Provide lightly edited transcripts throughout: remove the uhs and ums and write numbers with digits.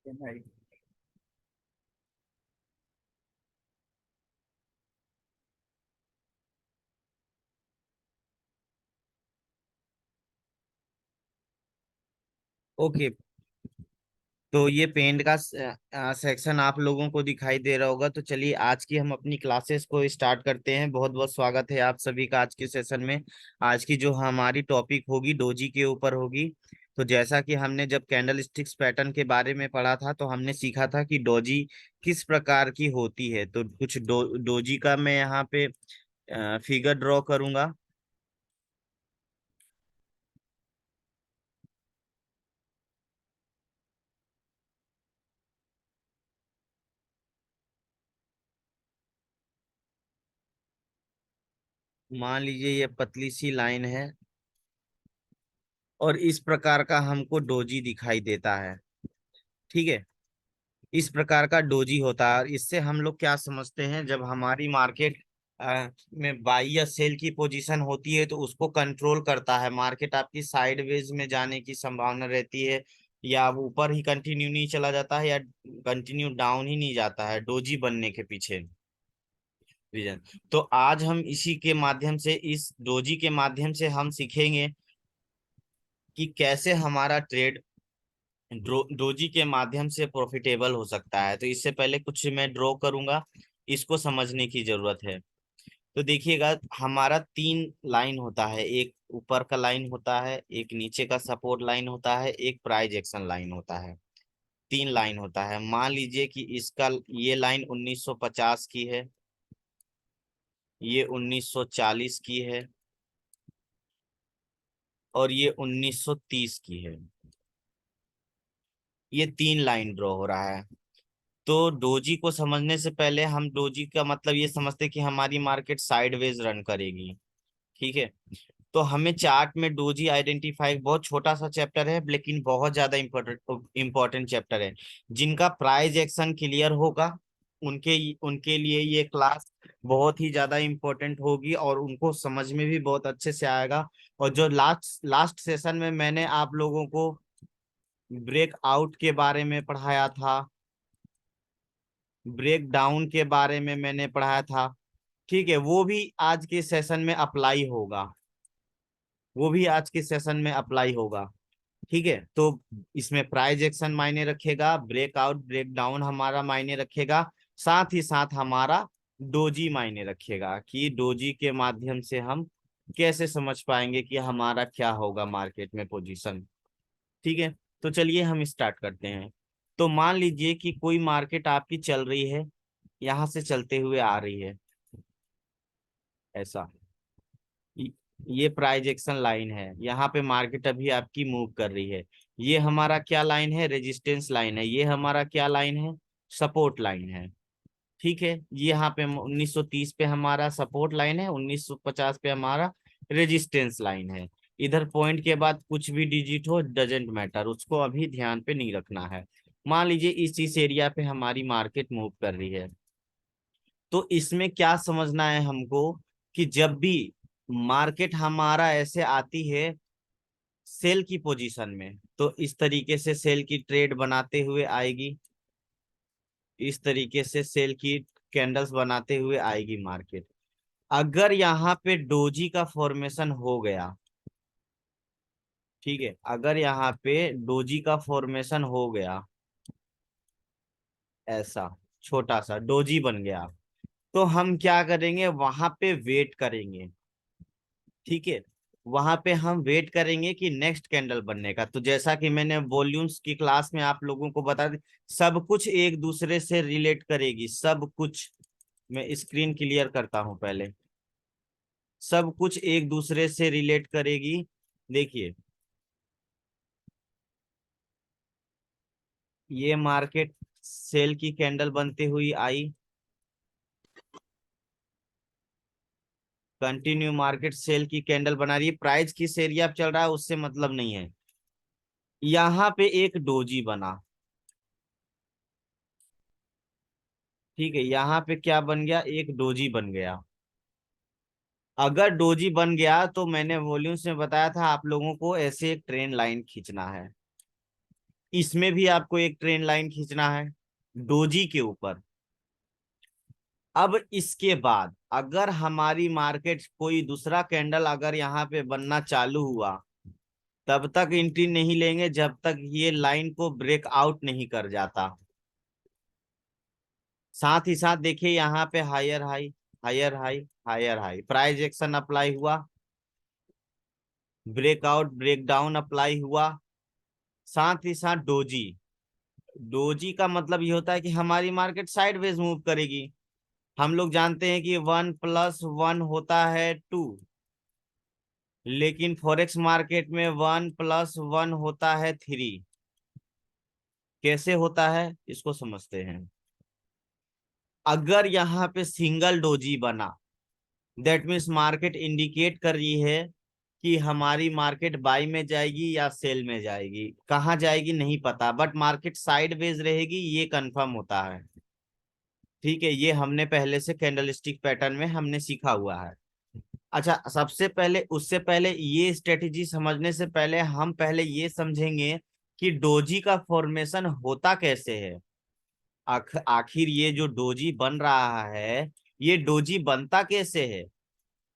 भाई। ओके, तो ये पेंट का सेक्शन आप लोगों को दिखाई दे रहा होगा। तो चलिए आज की हम अपनी क्लासेस को स्टार्ट करते हैं। बहुत बहुत स्वागत है आप सभी का आज के सेशन में। आज की जो हमारी टॉपिक होगी डोजी के ऊपर होगी। तो जैसा कि हमने जब कैंडल स्टिक्स पैटर्न के बारे में पढ़ा था तो हमने सीखा था कि डोजी किस प्रकार की होती है। तो कुछ डोजी का मैं यहाँ पे फिगर ड्रॉ करूंगा। मान लीजिए ये पतली सी लाइन है और इस प्रकार का हमको डोजी दिखाई देता है। ठीक है, इस प्रकार का डोजी होता है। और इससे हम लोग क्या समझते हैं, जब हमारी मार्केट में बाई या सेल की पोजीशन होती है तो उसको कंट्रोल करता है। मार्केट आपकी साइडवेज में जाने की संभावना रहती है, या अब ऊपर ही कंटिन्यू नहीं चला जाता है, या कंटिन्यू डाउन ही नहीं जाता है डोजी बनने के पीछे रीजन। तो आज हम इसी के माध्यम से, इस डोजी के माध्यम से हम सीखेंगे कि कैसे हमारा ट्रेड डोजी के माध्यम से प्रॉफिटेबल हो सकता है। तो इससे पहले कुछ मैं ड्रॉ करूंगा, इसको समझने की जरूरत है। तो देखिएगा, हमारा तीन लाइन होता है। एक ऊपर का लाइन होता है, एक नीचे का सपोर्ट लाइन होता है, एक प्राइस एक्शन लाइन होता है। तीन लाइन होता है। मान लीजिए कि इसका ये लाइन 1950 की है, ये 1940 की है, और ये 1930 की है। ये तीन लाइन ड्रॉ हो रहा है। तो डोजी को समझने से पहले हम डोजी का मतलब ये समझते कि हमारी मार्केट साइडवेज रन करेगी। ठीक है, तो हमें चार्ट में डोजी आइडेंटिफाई, बहुत छोटा सा चैप्टर है लेकिन बहुत ज्यादा इंपॉर्टेंट चैप्टर है। जिनका प्राइस एक्शन क्लियर होगा उनके उनके लिए ये क्लास बहुत ही ज्यादा इंपॉर्टेंट होगी और उनको समझ में भी बहुत अच्छे से आएगा। और जो लास्ट लास्ट सेशन में मैंने आप लोगों को ब्रेकआउट के बारे में पढ़ाया था, ब्रेक डाउन के बारे में मैंने पढ़ाया था, ठीक है, वो भी आज के सेशन में अप्लाई होगा। वो भी आज के सेशन में अप्लाई होगा। ठीक है, तो इसमें प्राइस एक्शन मायने रखेगा, ब्रेकआउट ब्रेक डाउन हमारा मायने रखेगा, साथ ही साथ हमारा डोजी मायने रखेगा कि डोजी के माध्यम से हम कैसे समझ पाएंगे कि हमारा क्या होगा मार्केट में पोजीशन। ठीक है, तो चलिए हम स्टार्ट करते हैं। तो मान लीजिए कि कोई मार्केट आपकी चल रही है, यहां से चलते हुए आ रही है ऐसा। ये ये प्राइजेक्शन लाइन है, यहाँ पे मार्केट अभी आपकी मूव कर रही है। ये हमारा क्या लाइन है, रेजिस्टेंस लाइन है। ये हमारा क्या लाइन है, सपोर्ट लाइन है। ठीक है, ये यहाँ पे 1930 पे हमारा सपोर्ट लाइन है, 1950 पे हमारा रेजिस्टेंस लाइन है। इधर पॉइंट के बाद कुछ भी डिजिट हो डजेंट मैटर, उसको अभी ध्यान पे नहीं रखना है। मान लीजिए इस एरिया पे हमारी मार्केट मूव कर रही है। तो इसमें क्या समझना है हमको, कि जब भी मार्केट हमारा ऐसे आती है सेल की पोजीशन में, तो इस तरीके से सेल की ट्रेड बनाते हुए आएगी, इस तरीके से सेल की कैंडल्स बनाते हुए आएगी मार्केट। अगर यहाँ पे डोजी का फॉर्मेशन हो गया, ठीक है, अगर यहाँ पे डोजी का फॉर्मेशन हो गया ऐसा, छोटा सा डोजी बन गया, तो हम क्या करेंगे, वहां पे वेट करेंगे। ठीक है, वहां पे हम वेट करेंगे कि नेक्स्ट कैंडल बनने का। तो जैसा कि मैंने वॉल्यूम्स की क्लास में आप लोगों को बता दी, सब कुछ एक दूसरे से रिलेट करेगी, सब कुछ। मैं स्क्रीन क्लियर करता हूं पहले। सब कुछ एक दूसरे से रिलेट करेगी। देखिए, ये मार्केट सेल की कैंडल बनते हुई आई, कंटिन्यू मार्केट सेल की कैंडल बना रही है। प्राइस किस एरिया पे चल रहा है उससे मतलब नहीं है। यहाँ पे एक डोजी बना, ठीक है, यहाँ पे क्या बन गया, एक डोजी बन गया। अगर डोजी बन गया तो मैंने वॉल्यूम्स में बताया था आप लोगों को ऐसे एक ट्रेन लाइन खींचना है। इसमें भी आपको एक ट्रेंड लाइन खींचना है डोजी के ऊपर। अब इसके बाद अगर हमारी मार्केट कोई दूसरा कैंडल अगर यहाँ पे बनना चालू हुआ, तब तक एंट्री नहीं लेंगे जब तक ये लाइन को ब्रेक आउट नहीं कर जाता। साथ ही साथ देखिए यहाँ पे higher high, higher high, higher high, price action apply हुआ, ब्रेकआउट ब्रेक डाउन अप्लाई हुआ। साथ ही साथ डोजी, डोजी का मतलब ये होता है कि हमारी मार्केट साइडवेज मूव करेगी। हम लोग जानते हैं कि 1+1 होता है 2, लेकिन फॉरेक्स मार्केट में 1+1 होता है 3। कैसे होता है इसको समझते हैं। अगर यहाँ पे सिंगल डोजी बना, दैट मीन्स मार्केट इंडिकेट कर रही है कि हमारी मार्केट बाई में जाएगी या सेल में जाएगी। कहाँ जाएगी नहीं पता, बट मार्केट साइडवेज रहेगी ये कंफर्म होता है। ठीक है, ये हमने पहले से कैंडलस्टिक पैटर्न में हमने सीखा हुआ है। अच्छा, सबसे पहले उससे पहले ये स्ट्रेटेजी समझने से पहले हम पहले ये समझेंगे कि डोजी का फॉर्मेशन होता कैसे है। आखिर ये जो डोजी बन रहा है, ये डोजी बनता कैसे है।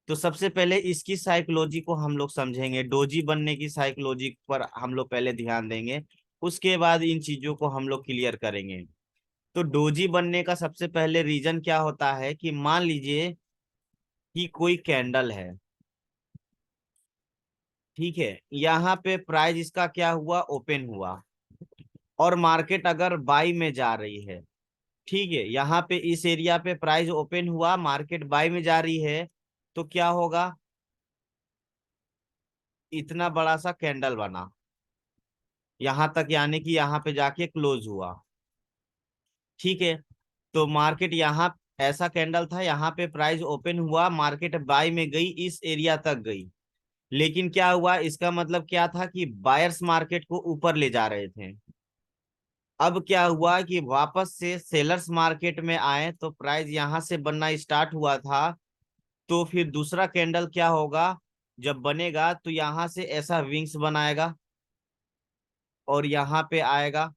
तो सबसे पहले इसकी साइकोलॉजी को हम लोग समझेंगे, डोजी बनने की साइकोलॉजी पर हम लोग पहले ध्यान देंगे। उसके बाद इन चीजों को हम लोग क्लियर करेंगे। तो डोजी बनने का सबसे पहले रीजन क्या होता है कि मान लीजिए कि कोई कैंडल है, ठीक है, यहाँ पे प्राइस इसका क्या हुआ, ओपन हुआ, और मार्केट अगर बाई में जा रही है, ठीक है, यहाँ पे इस एरिया पे प्राइस ओपन हुआ, मार्केट बाई में जा रही है, तो क्या होगा, इतना बड़ा सा कैंडल बना यहां तक, यानी कि यहाँ पे जाके क्लोज हुआ। ठीक है, तो मार्केट यहाँ ऐसा कैंडल था, यहाँ पे प्राइस ओपन हुआ, मार्केट बाई में गई, इस एरिया तक गई, लेकिन क्या हुआ, इसका मतलब क्या था कि बायर्स मार्केट को ऊपर ले जा रहे थे। अब क्या हुआ कि वापस से सेलर्स मार्केट में आए, तो प्राइस यहां से बनना स्टार्ट हुआ था। तो फिर दूसरा कैंडल क्या होगा, जब बनेगा तो यहां से ऐसा विंग्स बनाएगा और यहाँ पे आएगा,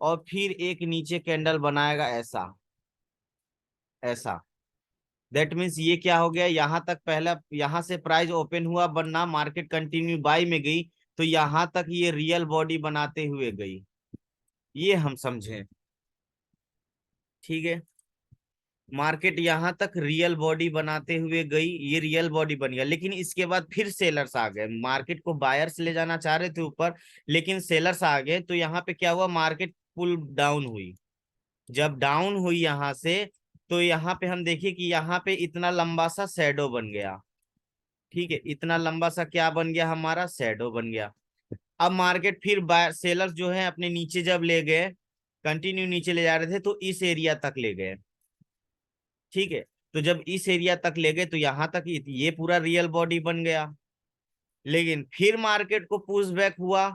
और फिर एक नीचे कैंडल बनाएगा ऐसा, ऐसा। दैट मीन्स ये क्या हो गया, यहाँ तक पहला, यहाँ से प्राइस ओपन हुआ बनना, मार्केट कंटिन्यू बाई में गई, तो यहाँ तक ये रियल बॉडी बनाते हुए गई। ये हम समझें, ठीक है, मार्केट यहाँ तक रियल बॉडी बनाते हुए गई, ये रियल बॉडी बन गया, लेकिन इसके बाद फिर सेलर्स आ गए, मार्केट को बायर्स ले जाना चाह रहे थे ऊपर, लेकिन सेलर्स आ गए, तो यहाँ पे क्या हुआ, मार्केट पुल डाउन हुई। जब डाउन हुई यहाँ से, तो यहाँ पे हम देखिए कि यहाँ पे इतना लंबा सा शैडो बन गया। ठीक है, इतना लंबा सा क्या बन गया, हमारा शैडो बन गया। अब मार्केट फिर सेलर्स जो है अपने नीचे जब ले गए, कंटिन्यू नीचे ले जा रहे थे, तो इस एरिया तक ले गए। ठीक है, तो जब इस एरिया तक ले गए, तो यहां तक ये पूरा रियल बॉडी बन गया, लेकिन फिर मार्केट को पुश बैक हुआ,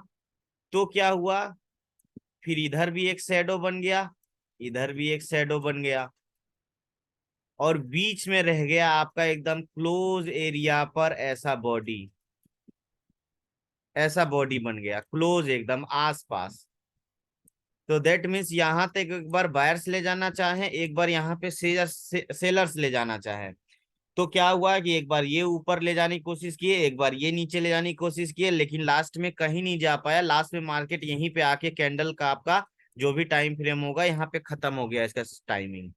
तो क्या हुआ, फिर इधर भी एक शैडो बन गया, इधर भी एक शैडो बन गया, और बीच में रह गया आपका एकदम क्लोज एरिया पर ऐसा बॉडी, ऐसा बॉडी बन गया क्लोज एकदम आसपास। तो दैट मीन्स यहाँ तक एक बार बायर्स ले जाना चाहे, एक बार यहाँ पे सेलर्स ले जाना चाहे, तो क्या हुआ कि एक बार ये ऊपर ले जाने की कोशिश किए, एक बार ये नीचे ले जाने की कोशिश किए, लेकिन लास्ट में कहीं नहीं जा पाया। लास्ट में मार्केट यहीं पे आके कैंडल का आपका जो भी टाइम फ्रेम होगा यहाँ पे खत्म हो गया इसका टाइमिंग।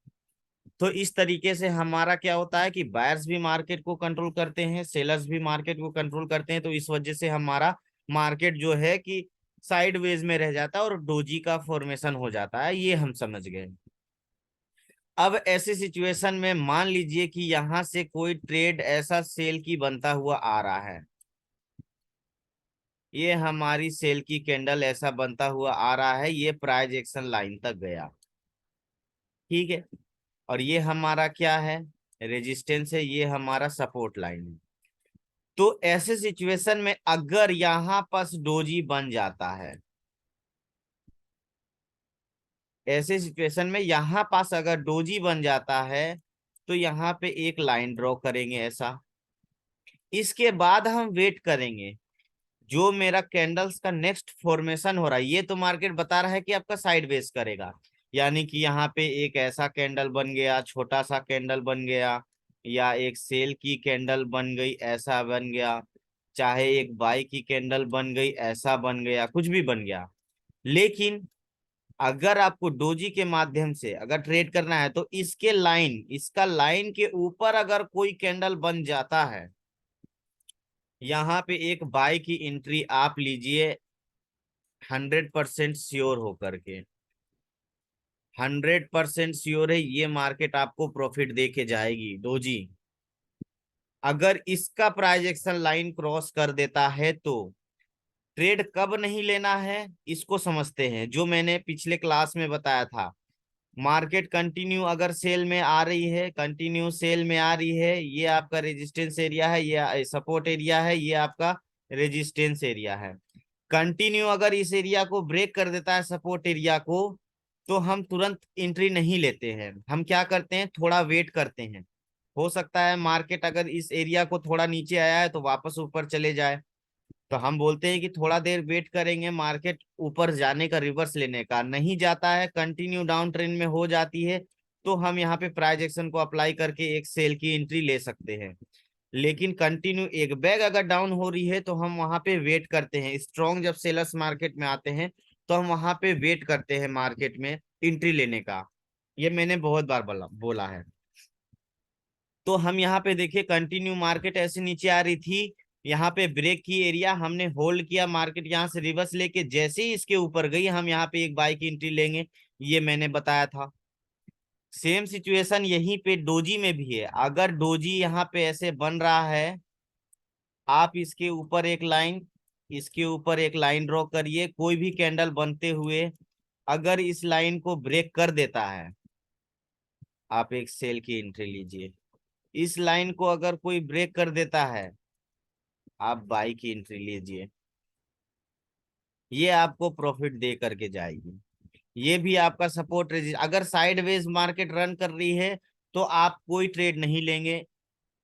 तो इस तरीके से हमारा क्या होता है कि बायर्स भी मार्केट को कंट्रोल करते हैं, सेलर्स भी मार्केट को कंट्रोल करते हैं, तो इस वजह से हमारा मार्केट जो है कि साइडवेज में रह जाता है और डोजी का फॉर्मेशन हो जाता है, ये हम समझ गए। अब ऐसी सिचुएशन में मान लीजिए कि यहां से कोई ट्रेड ऐसा सेल की बनता हुआ आ रहा है, ये हमारी सेल की कैंडल ऐसा बनता हुआ आ रहा है, ये प्राइस एक्शन लाइन तक गया। ठीक है, और ये हमारा क्या है, रेजिस्टेंस है, ये हमारा सपोर्ट लाइन है। तो ऐसे सिचुएशन में अगर यहां पास डोजी बन जाता है, ऐसे सिचुएशन में यहां पास अगर डोजी बन जाता है, तो यहाँ पे एक लाइन ड्रॉ करेंगे ऐसा। इसके बाद हम वेट करेंगे, जो मेरा कैंडल्स का नेक्स्ट फॉर्मेशन हो रहा है, ये तो मार्केट बता रहा है कि आपका साइडवेज करेगा, यानी कि यहाँ पे एक ऐसा कैंडल बन गया, छोटा सा कैंडल बन गया, या एक सेल की कैंडल बन गई, ऐसा बन गया, चाहे एक बाई की कैंडल बन गई, ऐसा बन गया, कुछ भी बन गया। लेकिन अगर आपको डोजी के माध्यम से अगर ट्रेड करना है तो इसका लाइन के ऊपर अगर कोई कैंडल बन जाता है, यहाँ पे एक बाय की एंट्री आप लीजिए 100% श्योर होकर के। 100% श्योर है ये मार्केट आपको प्रॉफिट दे के जाएगी डोजी। अगर इसका प्राइस एक्शन लाइन क्रॉस कर देता है तो ट्रेड कब नहीं लेना है इसको समझते हैं, जो मैंने पिछले क्लास में बताया था। मार्केट कंटिन्यू अगर सेल में आ रही है, कंटिन्यू सेल में आ रही है, ये आपका रेजिस्टेंस एरिया है, ये सपोर्ट एरिया है, ये आपका रेजिस्टेंस एरिया है। कंटिन्यू अगर इस एरिया को ब्रेक कर देता है सपोर्ट एरिया को, तो हम तुरंत एंट्री नहीं लेते हैं, हम क्या करते हैं थोड़ा वेट करते हैं। हो सकता है मार्केट अगर इस एरिया को थोड़ा नीचे आया है तो वापस ऊपर चले जाए, तो हम बोलते हैं कि थोड़ा देर वेट करेंगे मार्केट ऊपर जाने का, रिवर्स लेने का। नहीं जाता है, कंटिन्यू डाउन ट्रेंड में हो जाती है, तो हम यहाँ पे प्राइस एक्शन को अप्लाई करके एक सेल की एंट्री ले सकते हैं। लेकिन कंटिन्यू एक बैग अगर डाउन हो रही है तो हम वहां पे वेट करते हैं, स्ट्रॉन्ग जब सेलर्स मार्केट में आते हैं तो हम वहां पे वेट करते हैं मार्केट में एंट्री लेने का। ये मैंने बहुत बार बोला है। तो हम यहाँ पे देखिए कंटिन्यू मार्केट ऐसे नीचे आ रही थी, यहाँ पे ब्रेक की एरिया हमने होल्ड किया, मार्केट यहाँ से रिवर्स लेके जैसे ही इसके ऊपर गई हम यहाँ पे एक बाय की एंट्री लेंगे, ये मैंने बताया था। सेम सिचुएशन यहीं पे डोजी में भी है। अगर डोजी यहाँ पे ऐसे बन रहा है, आप इसके ऊपर एक लाइन ड्रॉ करिए, कोई भी कैंडल बनते हुए अगर इस लाइन को ब्रेक कर देता है, आप एक सेल की एंट्री लीजिए। इस लाइन को अगर कोई ब्रेक कर देता है, आप बाई की एंट्री लीजिए। ये आपको प्रॉफिट दे करके जाएगी। ये भी आपका सपोर्ट रेजिस्ट, अगर साइडवेज मार्केट रन कर रही है तो आप कोई ट्रेड नहीं लेंगे।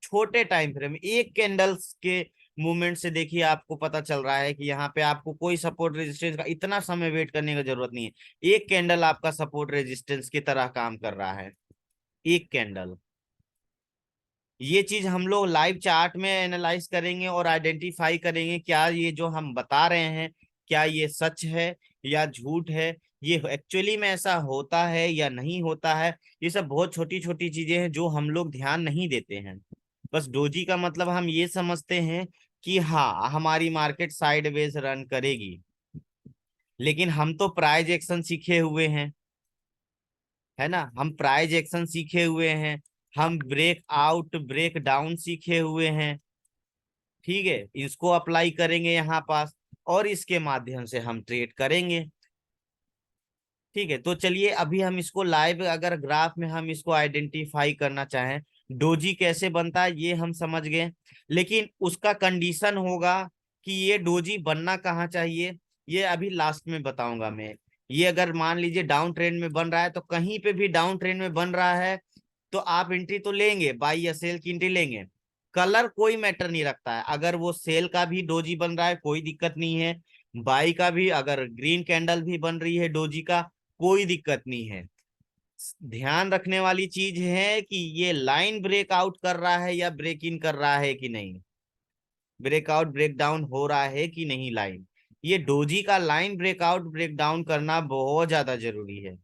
छोटे टाइम फ्रेम एक कैंडल्स के मूवमेंट से देखिए आपको पता चल रहा है कि यहाँ पे आपको कोई सपोर्ट रेजिस्टेंस का इतना समय वेट करने की जरूरत नहीं है। एक कैंडल आपका सपोर्ट रेजिस्टेंस की तरह काम कर रहा है, एक कैंडल। ये चीज हम लोग लाइव चार्ट में एनालाइज करेंगे और आइडेंटिफाई करेंगे क्या ये जो हम बता रहे हैं क्या ये सच है या झूठ है, ये एक्चुअली में ऐसा होता है या नहीं होता है। ये सब बहुत छोटी छोटी चीजें हैं जो हम लोग ध्यान नहीं देते हैं। बस डोजी का मतलब हम ये समझते हैं कि हाँ हमारी मार्केट साइडवेज रन करेगी, लेकिन हम तो प्राइज एक्शन सीखे हुए हैं, है ना, हम प्राइज एक्शन सीखे हुए हैं, हम ब्रेक आउट ब्रेक डाउन सीखे हुए हैं। ठीक है, इसको अप्लाई करेंगे यहाँ पास और इसके माध्यम से हम ट्रेड करेंगे। ठीक है, तो चलिए अभी हम इसको लाइव अगर ग्राफ में हम इसको आइडेंटिफाई करना चाहें, डोजी कैसे बनता है ये हम समझ गए, लेकिन उसका कंडीशन होगा कि ये डोजी बनना कहाँ चाहिए, ये अभी लास्ट में बताऊंगा मैं। ये अगर मान लीजिए डाउन ट्रेंड में बन रहा है, तो कहीं पे भी डाउन ट्रेंड में बन रहा है तो आप एंट्री तो लेंगे, बाई या सेल की एंट्री लेंगे। कलर कोई मैटर नहीं रखता है, अगर वो सेल का भी डोजी बन रहा है कोई दिक्कत नहीं है, बाई का भी अगर ग्रीन कैंडल भी बन रही है डोजी का कोई दिक्कत नहीं है। ध्यान रखने वाली चीज है कि ये लाइन ब्रेकआउट कर रहा है या ब्रेक इन कर रहा है कि नहीं, ब्रेकआउट ब्रेक डाउन हो रहा है कि नहीं लाइन। ये डोजी का लाइन ब्रेकआउट ब्रेक डाउन करना बहुत ज्यादा जरूरी है।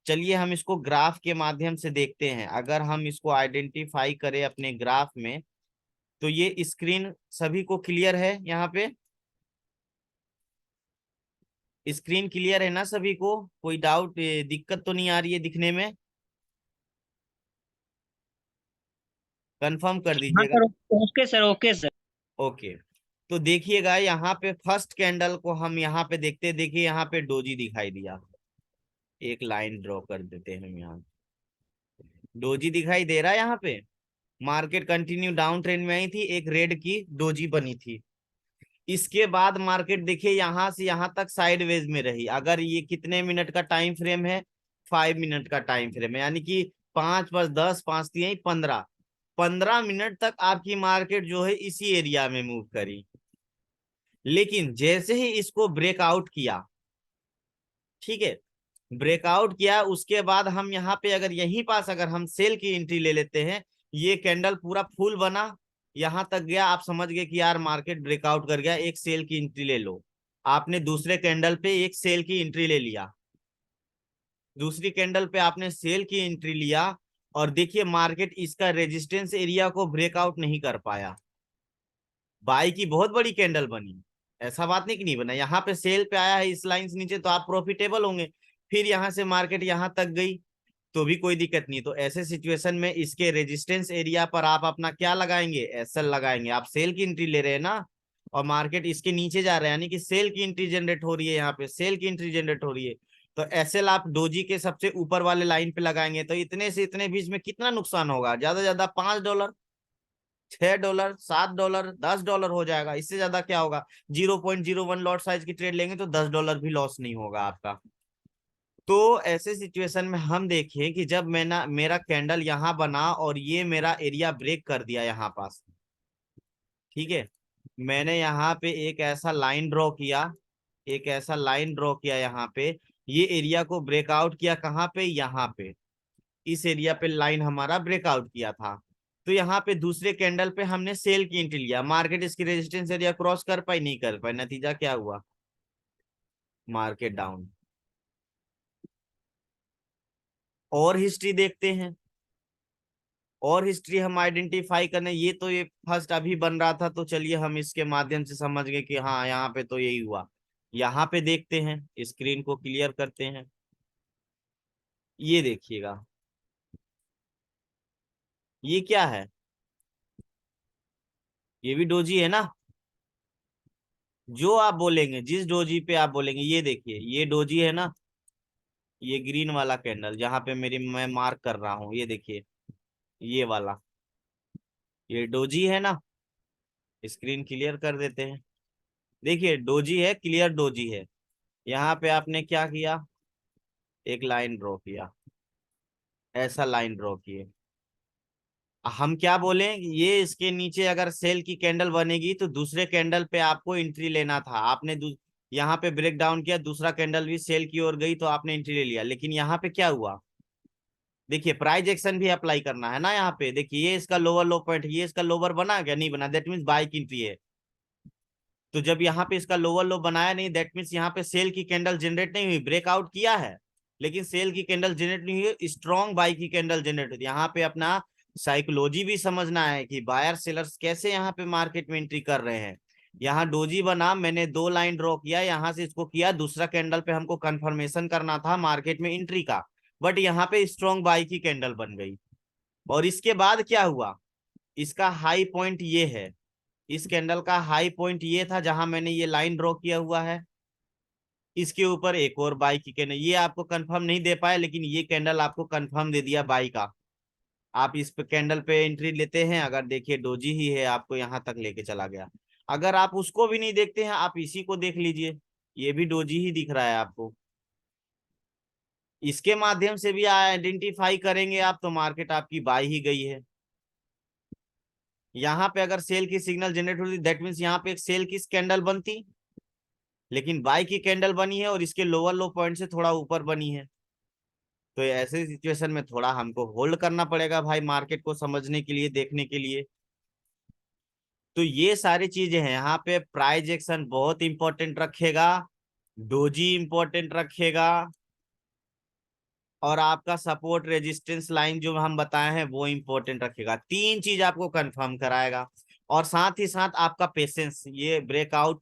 चलिए हम इसको ग्राफ के माध्यम से देखते हैं, अगर हम इसको आइडेंटिफाई करें अपने ग्राफ में, तो ये स्क्रीन सभी को क्लियर है यहाँ पे, स्क्रीन क्लियर है ना सभी को, कोई डाउट दिक्कत तो नहीं आ रही है दिखने में, कंफर्म कर हाँ दीजिएगा। Sir. Okay sir, okay sir. Okay, तो देखिएगा यहाँ पे फर्स्ट कैंडल को हम यहाँ पे देखते, देखिए यहाँ पे डोजी दिखाई दिया, एक लाइन ड्रॉ कर देते हैं हम यहाँ, डोजी दिखाई दे रहा है यहाँ पे। मार्केट कंटिन्यू डाउन ट्रेंड में आई थी, एक रेड की डोजी बनी थी। इसके बाद मार्केट देखिए यहाँ से यहाँ तक साइडवेज में रही। अगर ये कितने मिनट का टाइम फ्रेम है, 5 मिनट का टाइम फ्रेम है, यानी कि 5 + 10 5 3 15, 15 मिनट तक आपकी मार्केट जो है इसी एरिया में मूव करी। लेकिन जैसे ही इसको ब्रेकआउट किया, ठीक है, ब्रेकआउट किया, उसके बाद हम यहाँ पे अगर यहीं पास अगर हम सेल की एंट्री ले लेते हैं, ये कैंडल पूरा फुल बना, यहां तक गया, आप समझ गए कि यार मार्केट ब्रेकआउट कर गया, एक सेल की एंट्री ले लो। आपने दूसरे कैंडल पे एक सेल की एंट्री ले लिया, दूसरी कैंडल पे आपने सेल की एंट्री लिया, और देखिए मार्केट इसका रेजिस्टेंस एरिया को ब्रेकआउट नहीं कर पाया, बाई की बहुत बड़ी कैंडल बनी, ऐसा बात नहीं कि नहीं बना, यहाँ पे सेल पे आया है इस लाइन से नीचे तो आप प्रॉफिटेबल होंगे। फिर यहाँ से मार्केट यहाँ तक गई तो भी कोई दिक्कत नहीं, तो ऐसे सिचुएशन में इसके रेजिस्टेंस एरिया पर आप अपना क्या लगाएंगे, एसएल लगाएंगे। आप सेल की एंट्री ले रहे हैं ना, और मार्केट इसके नीचे जा रहा है, यानी कि सेल की एंट्री जनरेट हो रही है, यहाँ पे सेल की एंट्री जनरेट हो रही है, तो एसएल आप डोजी के सबसे ऊपर वाले लाइन पे लगाएंगे, तो इतने से इतने बीच में कितना नुकसान होगा, ज्यादा से ज्यादा $5, $6, $7, $10 हो जाएगा, इससे ज्यादा क्या होगा। 0.01 लॉट साइज की ट्रेड लेंगे तो $10 भी लॉस नहीं होगा आपका। तो ऐसे सिचुएशन में हम देखें कि जब मैंने मेरा कैंडल यहाँ बना और ये मेरा एरिया ब्रेक कर दिया यहाँ पास, ठीक है, मैंने यहाँ पे एक ऐसा लाइन ड्रॉ किया, एक ऐसा लाइन ड्रॉ किया यहाँ पे, ये एरिया को ब्रेकआउट किया कहाँ पे, यहाँ पे, इस एरिया पे लाइन हमारा ब्रेकआउट किया था। तो यहाँ पे दूसरे कैंडल पे हमने सेल की एंट्री लिया, मार्केट इसकी रेजिस्टेंस एरिया क्रॉस कर पाई, नहीं कर पाई, नतीजा क्या हुआ, मार्केट डाउन। और हिस्ट्री देखते हैं, और हिस्ट्री हम आइडेंटिफाई करने, ये तो ये फर्स्ट अभी बन रहा था, तो चलिए हम इसके माध्यम से समझ गए कि हाँ यहाँ पे तो यही हुआ। यहाँ पे देखते हैं, स्क्रीन को क्लियर करते हैं, ये देखिएगा, ये क्या है, ये भी डोजी है ना, जो आप बोलेंगे जिस डोजी पे आप बोलेंगे, ये देखिए ये डोजी है ना, ये ग्रीन वाला कैंडल जहां पे मेरी मैं मार्क कर रहा हूँ, ये देखिए ये वाला, ये डोजी है ना, स्क्रीन क्लियर कर देते हैं। देखिए डोजी है, क्लियर डोजी है। यहाँ पे आपने क्या किया, एक लाइन ड्रॉ किया, ऐसा लाइन ड्रॉ किए, हम क्या बोले, ये इसके नीचे अगर सेल की कैंडल बनेगी तो दूसरे कैंडल पे आपको एंट्री लेना था, आपने यहाँ पे ब्रेक डाउन किया, दूसरा कैंडल भी सेल की ओर गई तो आपने एंट्री ले लिया, लेकिन यहाँ पे क्या हुआ, देखिए प्राइस एक्शन भी अप्लाई करना है ना, यहाँ पे देखिए ये इसका लोअर लो पॉइंट, ये इसका लोअर बना क्या, नहीं बना, दैट मीन्स बाई की एंट्री है। तो जब यहाँ पे इसका लोअर लो बनाया नहीं, दैट मीन्स यहाँ पे सेल की कैंडल जनरेट नहीं हुई, ब्रेकआउट किया है लेकिन सेल की कैंडल जनरेट नहीं हुई, स्ट्रॉन्ग बाई की कैंडल जनरेट हुई। यहाँ पे अपना साइकोलॉजी भी समझना है कि बायर सेलर्स कैसे यहाँ पे मार्केट में एंट्री कर रहे हैं। यहाँ डोजी बना, मैंने दो लाइन ड्रॉ किया, यहाँ से इसको किया, दूसरा कैंडल पे हमको कंफर्मेशन करना था मार्केट में एंट्री का, बट यहाँ पे स्ट्रॉन्ग बाई की कैंडल बन गई। और इसके बाद क्या हुआ, इसका हाई पॉइंट ये है, इस कैंडल का हाई पॉइंट ये था जहां मैंने ये लाइन ड्रॉ किया हुआ है, इसके ऊपर एक और बाई की कैंडल, ये आपको कंफर्म नहीं दे पाया लेकिन ये कैंडल आपको कंफर्म दे दिया बाई का। आप इस पे कैंडल पे एंट्री लेते हैं, अगर देखिए डोजी ही है, आपको यहां तक लेके चला गया। अगर आप उसको भी नहीं देखते हैं, आप इसी को देख लीजिए, ये भी डोजी ही दिख रहा है आपको, इसके माध्यम से भी आइडेंटिफाई करेंगे आप तो मार्केट आपकी बाई ही गई है। यहाँ पे अगर सेल की सिग्नल जनरेट होती, दैट मीन्स यहाँ पे एक सेल की कैंडल बनती, लेकिन बाई की कैंडल बनी है और इसके लोअर लो पॉइंट से थोड़ा ऊपर बनी है। तो ऐसे सिचुएशन में थोड़ा हमको होल्ड करना पड़ेगा भाई, मार्केट को समझने के लिए, देखने के लिए। तो ये सारी चीजें हैं, यहाँ पे प्राइस एक्शन बहुत इंपॉर्टेंट रखेगा, डोजी इंपॉर्टेंट रखेगा, और आपका सपोर्ट रेजिस्टेंस लाइन जो हम बताए हैं वो इंपॉर्टेंट रखेगा, तीन चीज आपको कंफर्म कराएगा। और साथ ही साथ आपका पेशेंस, ये ब्रेकआउट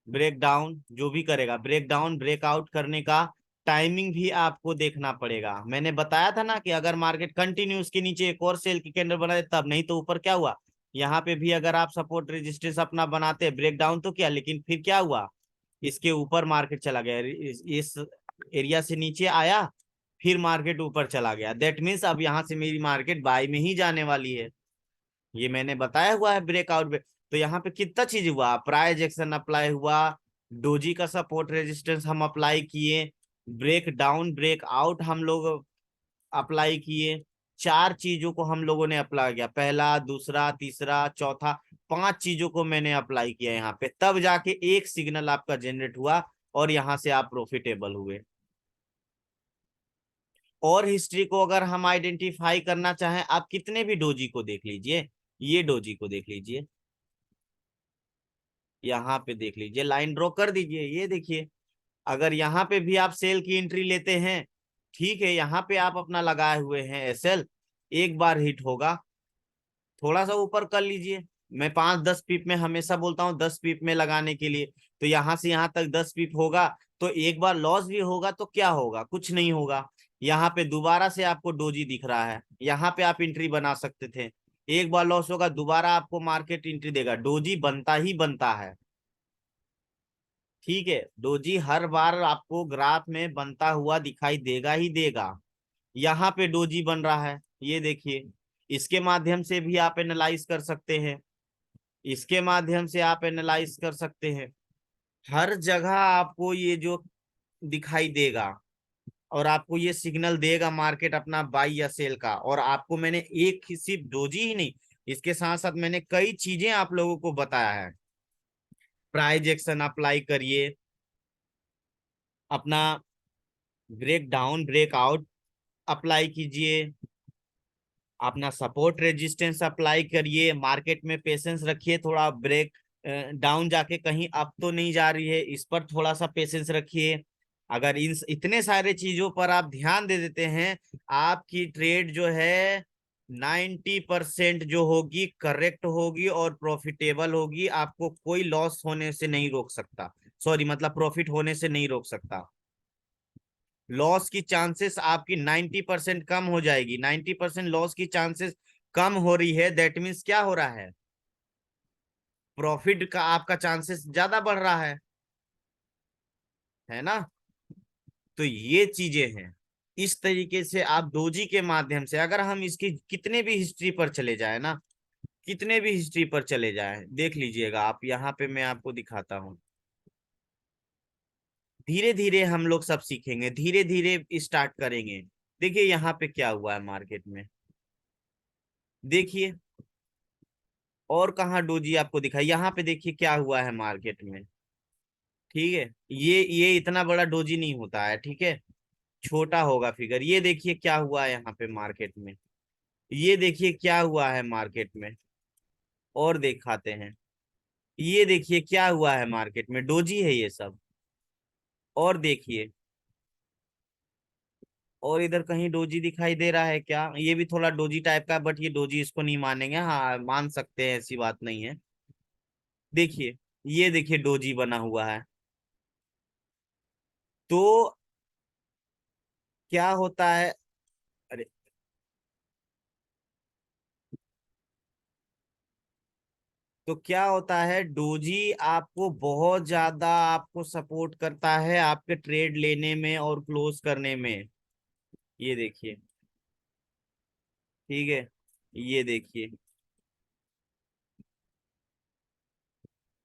ब्रेक डाउन जो भी करेगा, ब्रेक डाउन ब्रेकआउट करने का टाइमिंग भी आपको देखना पड़ेगा। मैंने बताया था ना कि अगर मार्केट कंटिन्यू उसके नीचे एक और सेल की कैंडल बना दे तब, नहीं तो ऊपर क्या हुआ, यहाँ पे भी अगर आप सपोर्ट रेजिस्टेंस अपना बनाते ब्रेक डाउन तो क्या, लेकिन फिर क्या हुआ, इसके ऊपर मार्केट चला गया, इस एरिया से नीचे आया, फिर मार्केट ऊपर चला गया, दैट मीन्स अब यहाँ से मेरी मार्केट बाय में ही जाने वाली है, ये मैंने बताया हुआ है ब्रेकआउट में। तो यहाँ पे कितना चीज हुआ, प्राइस एक्शन अप्लाई हुआ, डोजी का सपोर्ट रेजिस्टेंस हम अप्लाई किए, ब्रेक डाउन ब्रेक आउट हम लोग अप्लाई किए, 4 चीजों को हम लोगों ने अप्लाई किया, पहला, दूसरा, तीसरा, चौथा, 5 चीजों को मैंने अप्लाई किया यहाँ पे, तब जाके एक सिग्नल आपका जनरेट हुआ और यहाँ से आप प्रॉफिटेबल हुए। और हिस्ट्री को अगर हम आइडेंटिफाई करना चाहें, आप कितने भी डोजी को देख लीजिए, ये डोजी को देख लीजिए, यहाँ पे देख लीजिए, लाइन ड्रॉ कर दीजिए, ये देखिए, अगर यहाँ पे भी आप सेल की एंट्री लेते हैं, ठीक है, यहाँ पे आप अपना लगाए हुए हैं एसएल, एक बार हिट होगा, थोड़ा सा ऊपर कर लीजिए, मैं 5-10 पिप में हमेशा बोलता हूँ, 10 पिप में लगाने के लिए, तो यहाँ से यहाँ तक 10 पिप होगा, तो एक बार लॉस भी होगा तो क्या होगा, कुछ नहीं होगा। यहाँ पे दोबारा से आपको डोजी दिख रहा है, यहाँ पे आप एंट्री बना सकते थे, एक बार लॉस होगा, दोबारा आपको मार्केट एंट्री देगा, डोजी बनता ही बनता है, ठीक है, डोजी हर बार आपको ग्राफ में बनता हुआ दिखाई देगा ही देगा। यहाँ पे डोजी बन रहा है, ये देखिए, इसके माध्यम से भी आप एनालाइज कर सकते हैं, इसके माध्यम से आप एनालाइज कर सकते हैं, हर जगह आपको ये जो दिखाई देगा और आपको ये सिग्नल देगा मार्केट अपना बाई या सेल का। और आपको मैंने एक ही सिर्फ डोजी ही नहीं, इसके साथ साथ मैंने कई चीजें आप लोगों को बताया है, प्राइस एक्शन अप्लाई करिए, अपना ब्रेक डाउन ब्रेकआउट अप्लाई कीजिए, अपना सपोर्ट रेजिस्टेंस अप्लाई करिए, मार्केट में पेशेंस रखिए, थोड़ा ब्रेक डाउन जाके कहीं अप तो नहीं जा रही है, इस पर थोड़ा सा पेशेंस रखिए। अगर इन इतने सारे चीजों पर आप ध्यान दे देते हैं, आपकी ट्रेड जो है 90% जो होगी करेक्ट होगी और प्रॉफिटेबल होगी, आपको कोई लॉस होने से नहीं रोक सकता, सॉरी मतलब प्रॉफिट होने से नहीं रोक सकता। लॉस की चांसेस आपकी 90% कम हो जाएगी, 90% लॉस की चांसेस कम हो रही है, दैट मीन्स क्या हो रहा है, प्रॉफिट का आपका चांसेस ज्यादा बढ़ रहा है ना। तो ये चीजें हैं, इस तरीके से आप डोजी के माध्यम से, अगर हम इसकी कितने भी हिस्ट्री पर चले जाए ना, कितने भी हिस्ट्री पर चले जाए, देख लीजिएगा आप, यहाँ पे मैं आपको दिखाता हूँ, धीरे धीरे हम लोग सब सीखेंगे, धीरे धीरे स्टार्ट करेंगे। देखिए यहाँ पे क्या हुआ है मार्केट में, देखिए, और कहाँ डोजी आपको दिखाई, यहाँ पे देखिए क्या हुआ है मार्केट में, ठीक है, ये इतना बड़ा डोजी नहीं होता है, ठीक है, छोटा होगा फिगर। ये देखिए क्या हुआ है यहाँ पे मार्केट में, ये देखिए क्या हुआ है मार्केट में, और दिखाते हैं, ये देखिए क्या हुआ है मार्केट में, डोजी है ये सब, और देखिए, और इधर कहीं डोजी दिखाई दे रहा है क्या, ये भी थोड़ा डोजी टाइप का, बट ये डोजी इसको नहीं मानेंगे, हाँ मान सकते हैं, ऐसी बात नहीं है। देखिए, ये देखिए डोजी बना हुआ है, तो क्या होता है, अरे, तो क्या होता है, डोजी आपको बहुत ज्यादा आपको सपोर्ट करता है आपके ट्रेड लेने में और क्लोज करने में, ये देखिए, ठीक है, ये देखिए,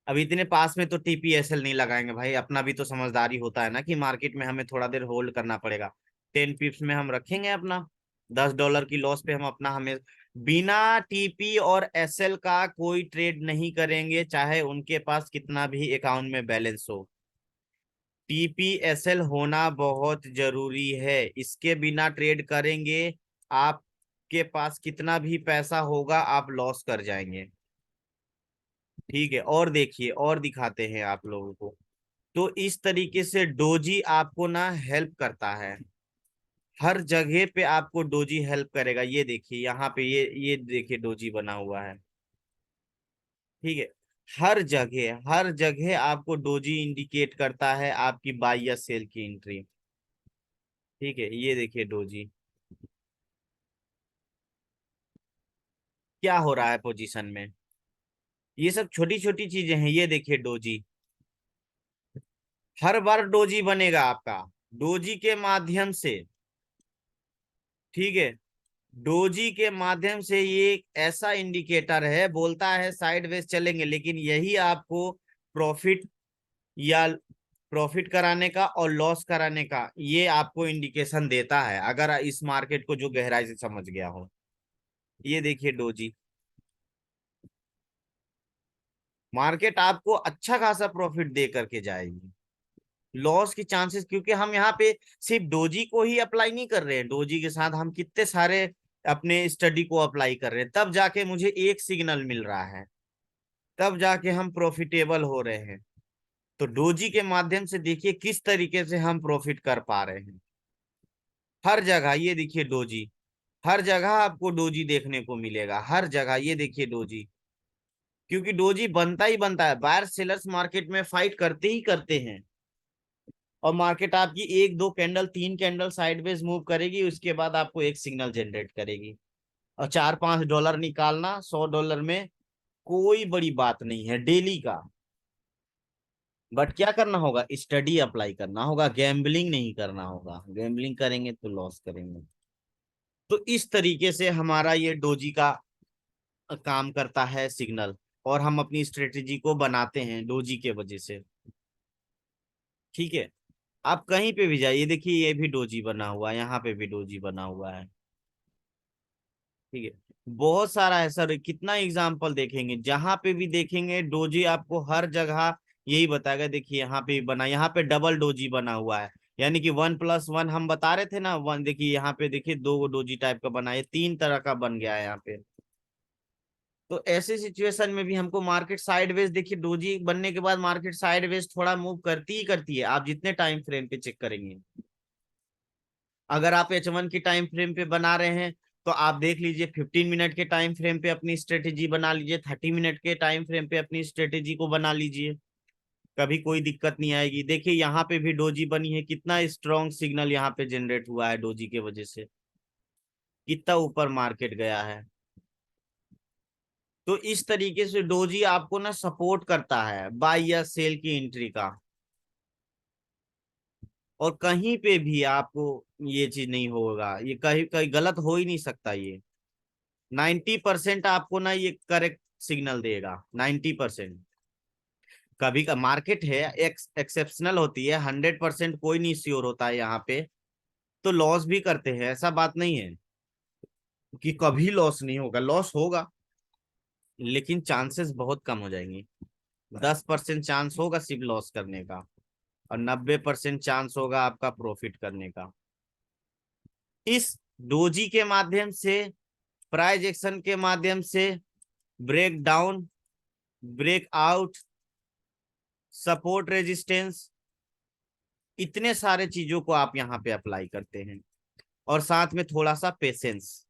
अब इतने पास में तो टीपीएसएल नहीं लगाएंगे भाई, अपना भी तो समझदारी होता है ना कि मार्केट में हमें थोड़ा देर होल्ड करना पड़ेगा, 10 पिप्स में हम रखेंगे अपना, $10 की लॉस पे हम अपना, हमें बिना टीपी और एसएल का कोई ट्रेड नहीं करेंगे, चाहे उनके पास कितना भी अकाउंट में बैलेंस हो, टीपीएसएल होना बहुत जरूरी है, इसके बिना ट्रेड करेंगे, आपके पास कितना भी पैसा होगा आप लॉस कर जाएंगे, ठीक है। और देखिए, और दिखाते हैं आप लोगों को, तो इस तरीके से डोजी आपको ना हेल्प करता है, हर जगह पे आपको डोजी हेल्प करेगा, ये देखिए यहाँ पे, ये देखिए डोजी बना हुआ है, ठीक है, हर जगह आपको डोजी इंडिकेट करता है आपकी बाई या सेल की एंट्री, ठीक है, ये देखिए डोजी क्या हो रहा है पोजीशन में, ये सब छोटी छोटी चीजें हैं, ये देखिए डोजी, हर बार डोजी बनेगा आपका, डोजी के माध्यम से, ठीक है, डोजी के माध्यम से, ये एक ऐसा इंडिकेटर है, बोलता है साइडवेज चलेंगे, लेकिन यही आपको प्रॉफिट या प्रॉफिट कराने का और लॉस कराने का, ये आपको इंडिकेशन देता है अगर इस मार्केट को जो गहराई से समझ गया हो। ये देखिए डोजी, मार्केट आपको अच्छा खासा प्रॉफिट दे करके जाएगी। लॉस की चांसेस, क्योंकि हम यहाँ पे सिर्फ डोजी को ही अप्लाई नहीं कर रहे हैं, डोजी के साथ हम कितने सारे अपने स्टडी को अप्लाई कर रहे हैं, तब जाके मुझे एक सिग्नल मिल रहा है, तब जाके हम प्रॉफिटेबल हो रहे हैं। तो डोजी के माध्यम से देखिए किस तरीके से हम प्रॉफिट कर पा रहे हैं। हर जगह ये देखिए डोजी, हर जगह आपको डोजी देखने को मिलेगा, हर जगह ये देखिए डोजी। क्योंकि डोजी बनता ही बनता है, बायर सेलर्स मार्केट में फाइट करते ही करते हैं, और मार्केट आपकी एक दो कैंडल तीन कैंडल साइडवेज मूव करेगी, उसके बाद आपको एक सिग्नल जनरेट करेगी। और $4-5 निकालना $100 में कोई बड़ी बात नहीं है डेली का। बट क्या करना होगा, स्टडी अप्लाई करना होगा, गैम्बलिंग नहीं करना होगा, गैम्बलिंग करेंगे तो लॉस करेंगे। तो इस तरीके से हमारा ये डोजी का काम करता है सिग्नल, और हम अपनी स्ट्रेटेजी को बनाते हैं डोजी के वजह से। ठीक है, आप कहीं पे भी जाइए, देखिए ये भी डोजी बना हुआ है, यहाँ पे भी डोजी बना हुआ है। ठीक है, बहुत सारा है सर, कितना एग्जाम्पल देखेंगे, जहां पे भी देखेंगे डोजी आपको हर जगह यही बताएगा। देखिए यहाँ पे बना, यहाँ पे डबल डोजी बना हुआ है, यानी कि 1+1 हम बता रहे थे ना, वन, देखिए यहाँ पे देखिए दो डोजी टाइप का बना है, तीन तरह का बन गया है यहाँ पे। तो ऐसे सिचुएशन में भी हमको मार्केट साइडवेज, देखिए डोजी बनने के बाद मार्केट साइडवेज थोड़ा मूव करती ही करती है, आप जितने टाइम फ्रेम पे चेक करेंगे। अगर आप H1 की टाइम फ्रेम पे बना रहे हैं तो आप देख लीजिए, 15 मिनट के टाइम फ्रेम पे अपनी स्ट्रेटेजी बना लीजिए, 30 मिनट के टाइम फ्रेम पे अपनी स्ट्रेटेजी को बना लीजिए, कभी कोई दिक्कत नहीं आएगी। देखिए यहाँ पे भी डोजी बनी है, कितना स्ट्रॉन्ग सिग्नल यहाँ पे जनरेट हुआ है डोजी के वजह से, कितना ऊपर मार्केट गया है। तो इस तरीके से डोजी आपको ना सपोर्ट करता है बाय या सेल की एंट्री का, और कहीं पे भी आपको ये चीज नहीं होगा, ये कहीं कहीं गलत हो ही नहीं सकता। ये 90% आपको ना ये करेक्ट सिग्नल देगा, 90%। कभी का मार्केट है एक्सेप्शनल होती है, 100% कोई नहीं श्योर होता है यहाँ पे, तो लॉस भी करते हैं, ऐसा बात नहीं है कि कभी लॉस नहीं होगा, लॉस होगा, लेकिन चांसेस बहुत कम हो जाएंगे। 10% चांस होगा सिर्फ लॉस करने का, और 90% चांस होगा आपका प्रॉफिट करने का। इस डोजी के माध्यम से, प्राइस एक्शन के माध्यम से, break down, break out, support resistance, इतने सारे चीजों को आप यहाँ पे अप्लाई करते हैं, और साथ में थोड़ा सा पेशेंस,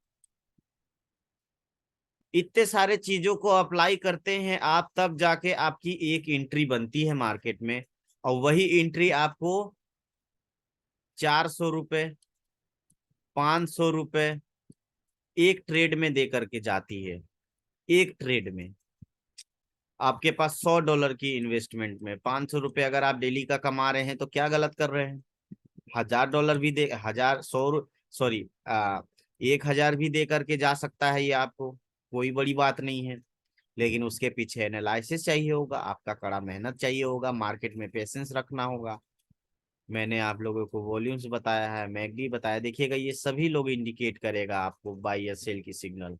इतने सारे चीजों को अप्लाई करते हैं आप, तब जाके आपकी एक एंट्री बनती है मार्केट में, और वही एंट्री आपको $400, $500 एक ट्रेड में दे करके जाती है। एक ट्रेड में आपके पास $100 की इन्वेस्टमेंट में $500 अगर आप डेली का कमा रहे हैं तो क्या गलत कर रहे हैं। $1000 भी दे, हजार सौ, सॉरी 1000 भी दे करके जा सकता है ये आपको, कोई बड़ी बात नहीं है। लेकिन उसके पीछे एनालिसिस चाहिए होगा, आपका कड़ा मेहनत चाहिए होगा, मार्केट में पेशेंस रखना होगा। मैंने आप लोगों को वॉल्यूम्स बताया है, मैकडी बताया, देखिएगा ये सभी लोग इंडिकेट करेगा आपको बाई या सेल की सिग्नल।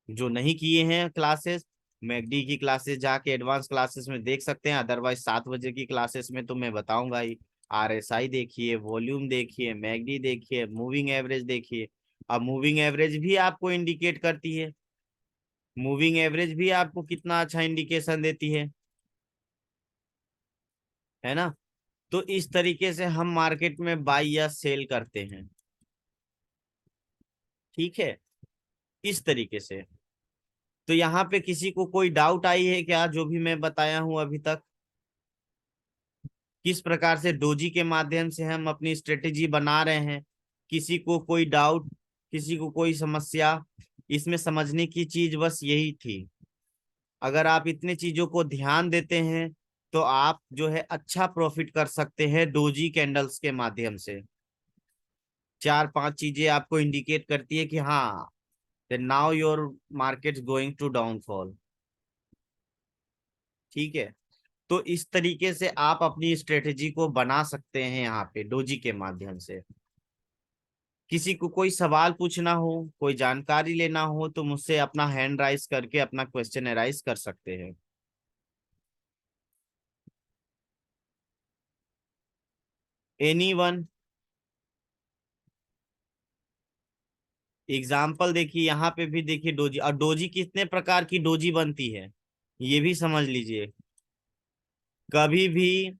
जो नहीं किए हैं क्लासेस, मैकडी की क्लासेस जाके एडवांस क्लासेस में देख सकते हैं, अदरवाइज 7 बजे की क्लासेस में तो मैं बताऊंगा ही। RSI देखिए, वॉल्यूम देखिए, मैकडी देखिए, मूविंग एवरेज देखिए। अब मूविंग एवरेज भी आपको इंडिकेट करती है, मूविंग एवरेज भी आपको कितना अच्छा इंडिकेशन देती है ना। तो इस तरीके से हम मार्केट में बाई या सेल करते हैं। ठीक है, इस तरीके से। तो यहाँ पे किसी को कोई डाउट आई है क्या, जो भी मैं बताया हूं अभी तक, किस प्रकार से डोजी के माध्यम से हम अपनी स्ट्रेटेजी बना रहे हैं। किसी को कोई डाउट, किसी को कोई समस्या, इसमें समझने की चीज बस यही थी। अगर आप इतने चीजों को ध्यान देते हैं तो आप जो है अच्छा प्रॉफिट कर सकते हैं डोजी कैंडल्स के माध्यम से। 4-5 चीजें आपको इंडिकेट करती है कि हाँ, now your market going to downfall. ठीक है, तो इस तरीके से आप अपनी स्ट्रेटेजी को बना सकते हैं यहाँ पे डोजी के माध्यम से। किसी को कोई सवाल पूछना हो, कोई जानकारी लेना हो, तो मुझसे अपना हैंड राइज करके अपना क्वेश्चन राइज कर सकते हैं। एनीवन? एग्जाम्पल देखिए, यहाँ पे भी देखिए डोजी, और डोजी कितने प्रकार की डोजी बनती है ये भी समझ लीजिए। कभी भी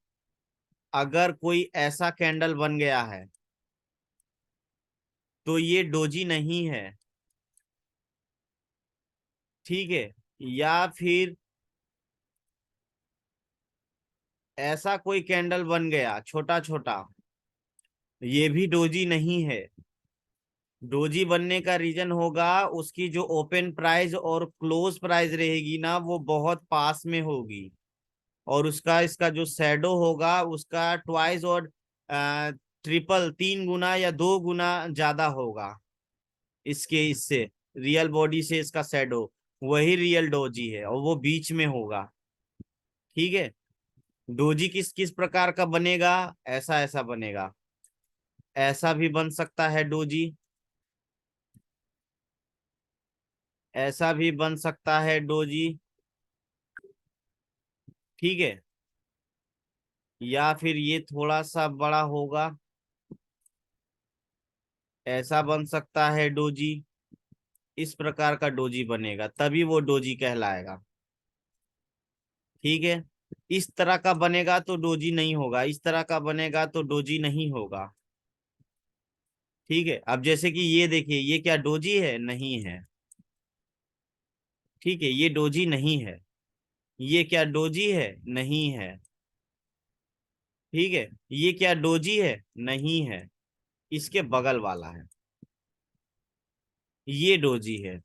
अगर कोई ऐसा कैंडल बन गया है तो ये डोजी नहीं है, ठीक है। या फिर ऐसा कोई कैंडल बन गया छोटा छोटा, ये भी डोजी नहीं है। डोजी बनने का रीजन होगा उसकी जो ओपन प्राइस और क्लोज प्राइस रहेगी ना, वो बहुत पास में होगी, और उसका इसका जो शैडो होगा उसका ट्वाइस और ट्रिपल, 3 गुना या 2 गुना ज्यादा होगा इसके, इससे रियल बॉडी से इसका शैडो। वही रियल डोजी है और वो बीच में होगा, ठीक है। डोजी किस किस प्रकार का बनेगा? ऐसा ऐसा बनेगा, ऐसा भी बन सकता है डोजी, ऐसा भी बन सकता है डोजी, ठीक है। या फिर ये थोड़ा सा बड़ा होगा, ऐसा बन सकता है डोजी। इस प्रकार का डोजी बनेगा तभी वो डोजी कहलाएगा, ठीक है। इस तरह का बनेगा तो डोजी नहीं होगा, इस तरह का बनेगा तो डोजी नहीं होगा, ठीक है। अब जैसे कि ये देखिए, ये क्या डोजी है? नहीं है, ठीक है, ये डोजी नहीं है। ये क्या डोजी है? नहीं है, ठीक है। ये क्या डोजी है? नहीं है। इसके बगल वाला है, ये डोजी है,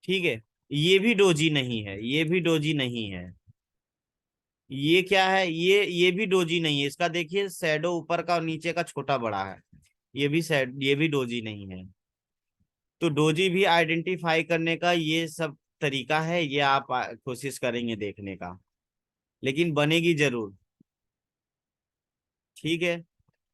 ठीक है। ये भी डोजी नहीं है, ये भी डोजी नहीं है। ये क्या है? ये भी डोजी नहीं है, इसका देखिए शैडो ऊपर का और नीचे का छोटा बड़ा है। ये भी सैड, ये भी डोजी नहीं है। तो डोजी भी आइडेंटिफाई करने का ये सब तरीका है, ये आप कोशिश करेंगे देखने का, लेकिन बनेगी जरूर, ठीक है।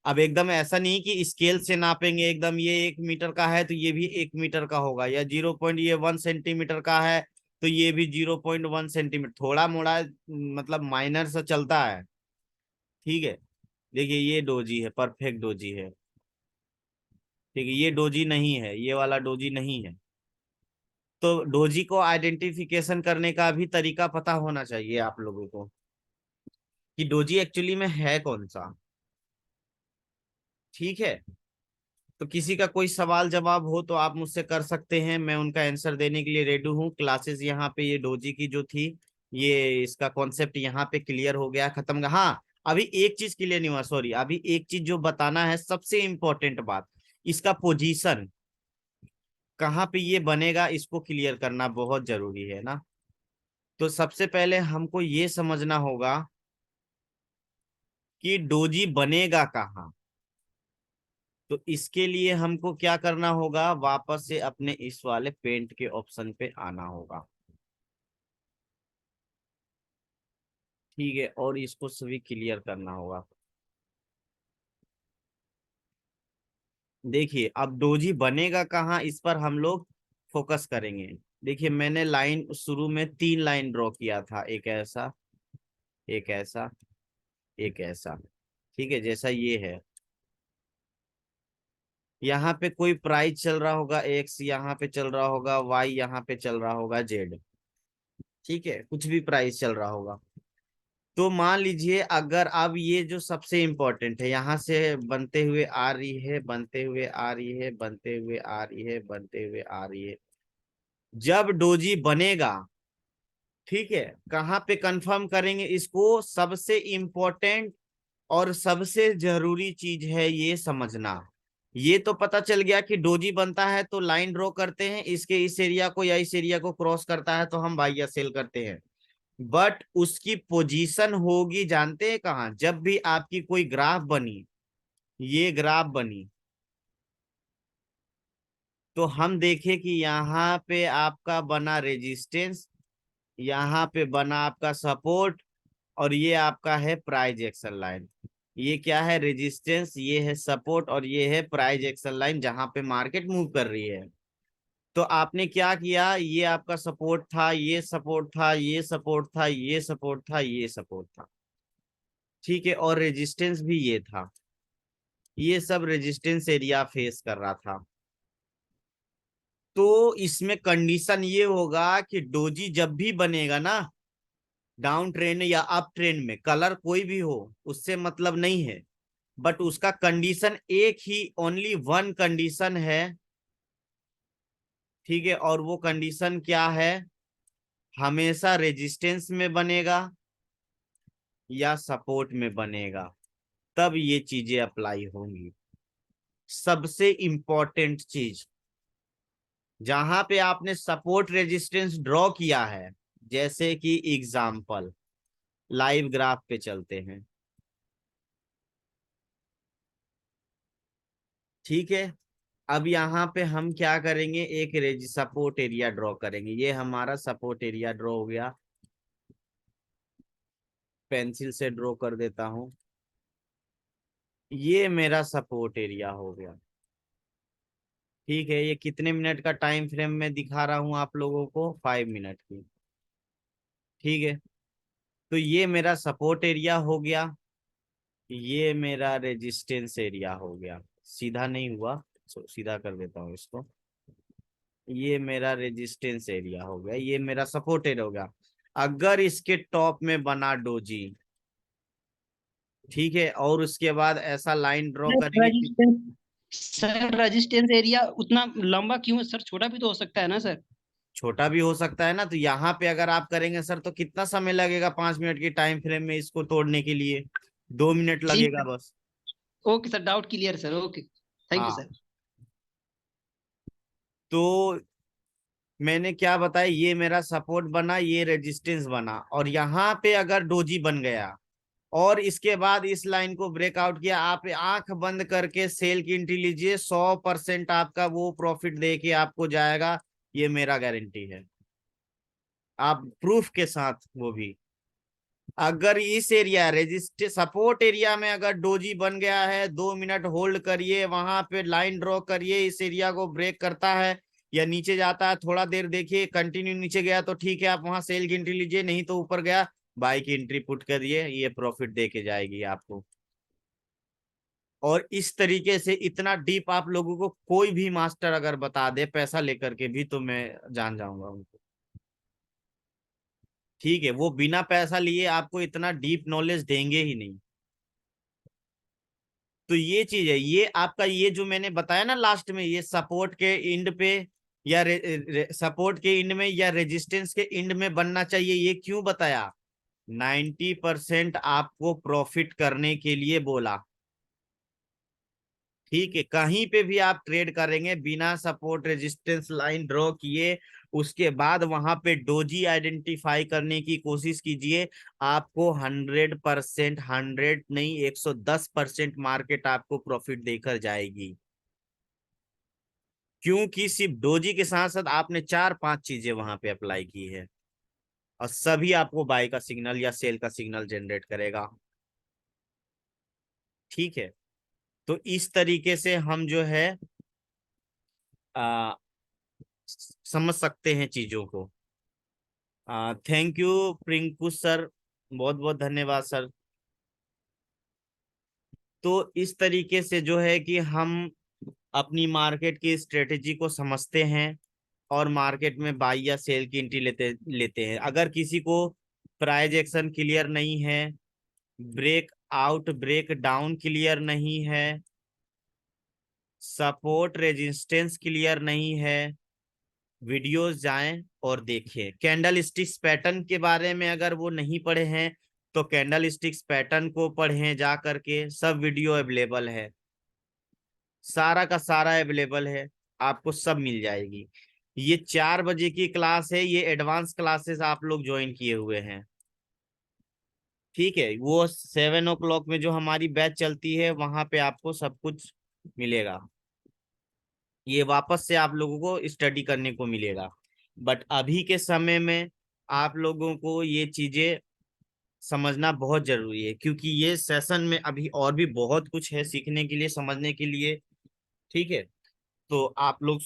अब एकदम ऐसा नहीं कि स्केल से नापेंगे, एकदम ये 1 मीटर का है तो ये भी 1 मीटर का होगा, या 0.1 सेंटीमीटर का है तो ये भी 0.1 सेंटीमीटर, थोड़ा मोड़ा मतलब माइनर सा चलता है, ठीक है। देखिए ये डोजी है, परफेक्ट डोजी है, ठीक है। ये डोजी नहीं है, ये वाला डोजी नहीं है। तो डोजी को आइडेंटिफिकेशन करने का भी तरीका पता होना चाहिए आप लोगों को, कि डोजी एक्चुअली में है कौन सा, ठीक है। तो किसी का कोई सवाल जवाब हो तो आप मुझसे कर सकते हैं, मैं उनका आंसर देने के लिए रेडी हूँ। क्लासेस यहाँ पे ये डोजी की जो थी, ये इसका कॉन्सेप्ट यहाँ पे क्लियर हो गया, खत्म। हाँ, अभी एक चीज क्लियर नहीं हुआ, सॉरी, अभी एक चीज जो बताना है, सबसे इंपॉर्टेंट बात, इसका पोजीशन कहाँ पे ये बनेगा, इसको क्लियर करना बहुत जरूरी है ना। तो सबसे पहले हमको ये समझना होगा कि डोजी बनेगा कहाँ। तो इसके लिए हमको क्या करना होगा, वापस से अपने इस वाले पेंट के ऑप्शन पे आना होगा, ठीक है, और इसको सभी क्लियर करना होगा। देखिए अब डोजी बनेगा कहाँ, इस पर हम लोग फोकस करेंगे। देखिए मैंने लाइन शुरू में 3 लाइन ड्रॉ किया था, एक ऐसा, एक ऐसा, एक ऐसा, ठीक है, जैसा ये है। यहाँ पे कोई प्राइस चल रहा होगा, एक्स यहाँ पे चल रहा होगा, वाई यहाँ पे चल रहा होगा, जेड, ठीक है, कुछ भी प्राइस चल रहा होगा। तो मान लीजिए अगर अब ये जो सबसे इंपॉर्टेंट है, यहाँ से बनते हुए आ रही है, बनते हुए आ रही है, बनते हुए आ रही है, बनते हुए आ रही है, जब डोजी बनेगा, ठीक है, कहाँ पे कंफर्म करेंगे इसको, सबसे इंपॉर्टेंट और सबसे जरूरी चीज है ये समझना। ये तो पता चल गया कि डोजी बनता है तो लाइन ड्रॉ करते हैं, इसके इस एरिया को या इस एरिया को क्रॉस करता है तो हम बाई या सेल करते हैं। बट उसकी पोजीशन होगी जानते हैं कहाँ? जब भी आपकी कोई ग्राफ बनी, ये ग्राफ बनी, तो हम देखें कि यहाँ पे आपका बना रेजिस्टेंस, यहाँ पे बना आपका सपोर्ट, और ये आपका है प्राइस एक्शन लाइन। ये क्या है, रेजिस्टेंस, ये है सपोर्ट, और ये है प्राइस एक्शन लाइन जहां पे मार्केट मूव कर रही है। तो आपने क्या किया, ये आपका सपोर्ट था, ये सपोर्ट था, ये सपोर्ट था, ये सपोर्ट था, ये सपोर्ट था, ठीक है, और रेजिस्टेंस भी ये था। ये सब रेजिस्टेंस एरिया फेस कर रहा था। तो इसमें कंडीशन ये होगा कि डोजी जब भी बनेगा ना, डाउन ट्रेंड या अप ट्रेंड में, कलर कोई भी हो उससे मतलब नहीं है, बट उसका कंडीशन एक ही, ओनली वन कंडीशन है, ठीक है। और वो कंडीशन क्या है, हमेशा रेजिस्टेंस में बनेगा या सपोर्ट में बनेगा, तब ये चीजें अप्लाई होंगी। सबसे इंपॉर्टेंट चीज, जहां पे आपने सपोर्ट रेजिस्टेंस ड्रॉ किया है, जैसे कि एग्जाम्पल लाइव ग्राफ पे चलते हैं, ठीक है। अब यहाँ पे हम क्या करेंगे, एक सपोर्ट एरिया ड्रॉ करेंगे। ये हमारा सपोर्ट एरिया ड्रॉ हो गया, पेंसिल से ड्रॉ कर देता हूं। ये मेरा सपोर्ट एरिया हो गया, ठीक है। ये कितने मिनट का टाइम फ्रेम में दिखा रहा हूं आप लोगों को, 5 मिनट की, ठीक है। तो ये मेरा सपोर्ट एरिया हो गया, ये मेरा रेजिस्टेंस एरिया हो गया। सीधा नहीं हुआ, सीधा कर देता हूँ इसको। ये मेरा रेजिस्टेंस एरिया हो गया, ये मेरा सपोर्ट एरिया हो गया। अगर इसके टॉप में बना डोजी, ठीक है, और उसके बाद ऐसा लाइन ड्रॉ करेंगे कि रेजिस्टेंस सर, रेजिस्टेंस एरिया उतना लंबा क्यों है सर? छोटा भी तो हो सकता है ना सर? छोटा भी हो सकता है ना। तो यहाँ पे अगर आप करेंगे सर, तो कितना समय लगेगा 5 मिनट के टाइम फ्रेम में इसको तोड़ने के लिए? 2 मिनट ठीक लगेगा है। बस। Okay sir, doubt clear sir. Okay, thank you हाँ, सर। तो मैंने क्या बताया, ये मेरा सपोर्ट बना, ये रेजिस्टेंस बना, और यहाँ पे अगर डोजी बन गया और इसके बाद इस लाइन को ब्रेकआउट किया, आप आंख बंद करके सेल की एंट्री लीजिए, 100% आपका वो प्रॉफिट दे के आपको जाएगा। ये मेरा गारंटी है, आप प्रूफ के साथ, वो भी अगर इस एरिया रेजिस्ट सपोर्ट एरिया में अगर डोजी बन गया है, 2 मिनट होल्ड करिए, वहां पे लाइन ड्रॉ करिए, इस एरिया को ब्रेक करता है या नीचे जाता है, थोड़ा देर देखिए, कंटिन्यू नीचे गया तो ठीक है, आप वहां सेल की एंट्री लीजिए, नहीं तो ऊपर गया बाई की एंट्री पुट करिए, ये प्रॉफिट दे के जाएगी आपको। और इस तरीके से इतना डीप आप लोगों को कोई भी मास्टर अगर बता दे पैसा लेकर के भी, तो मैं जान जाऊंगा उनको, ठीक है। वो बिना पैसा लिए आपको इतना डीप नॉलेज देंगे ही नहीं। तो ये चीज है, ये आपका ये जो मैंने बताया ना लास्ट में, ये सपोर्ट के इंड पे या सपोर्ट के इंड में या रेजिस्टेंस के इंड में बनना चाहिए, ये क्यों बताया? 90% आपको प्रॉफिट करने के लिए बोला, ठीक है। कहीं पे भी आप ट्रेड करेंगे बिना सपोर्ट रेजिस्टेंस लाइन ड्रॉ किए, उसके बाद वहां पे डोजी आइडेंटिफाई करने की कोशिश कीजिए, आपको 100%, 100 नहीं, 110% मार्केट आपको प्रॉफिट देकर जाएगी। क्योंकि सिर्फ डोजी के साथ साथ आपने 4-5 चीजें वहां पे अप्लाई की है, और सभी आपको बाय का सिग्नल या सेल का सिग्नल जनरेट करेगा, ठीक है। तो इस तरीके से हम जो है आ, समझ सकते हैं चीजों को। थैंक यू प्रिंकू सर, बहुत बहुत धन्यवाद सर। तो इस तरीके से जो है कि हम अपनी मार्केट की स्ट्रेटेजी को समझते हैं, और मार्केट में बाई या सेल की एंट्री लेते लेते हैं। अगर किसी को प्राइस एक्शन क्लियर नहीं है, break out break down clear नहीं है, सपोर्ट रेजिस्टेंस क्लियर नहीं है, वीडियोस जाएं और देखें। कैंडल स्टिक्स पैटर्न के बारे में अगर वो नहीं पढ़े हैं, तो कैंडल स्टिक्स पैटर्न को पढ़ें जा करके, सब वीडियो अवेलेबल है, सारा का सारा अवेलेबल है, आपको सब मिल जाएगी। ये 4 बजे की क्लास है, ये एडवांस क्लासेस आप लोग ज्वाइन किए हुए हैं, ठीक है। वो 7 o'clock में जो हमारी बैच चलती है, वहां पे आपको सब कुछ मिलेगा, ये वापस से आप लोगों को स्टडी करने को मिलेगा। बट अभी के समय में आप लोगों को ये चीजें समझना बहुत जरूरी है, क्योंकि ये सेशन में अभी और भी बहुत कुछ है सीखने के लिए, समझने के लिए। ठीक है, तो आप लोग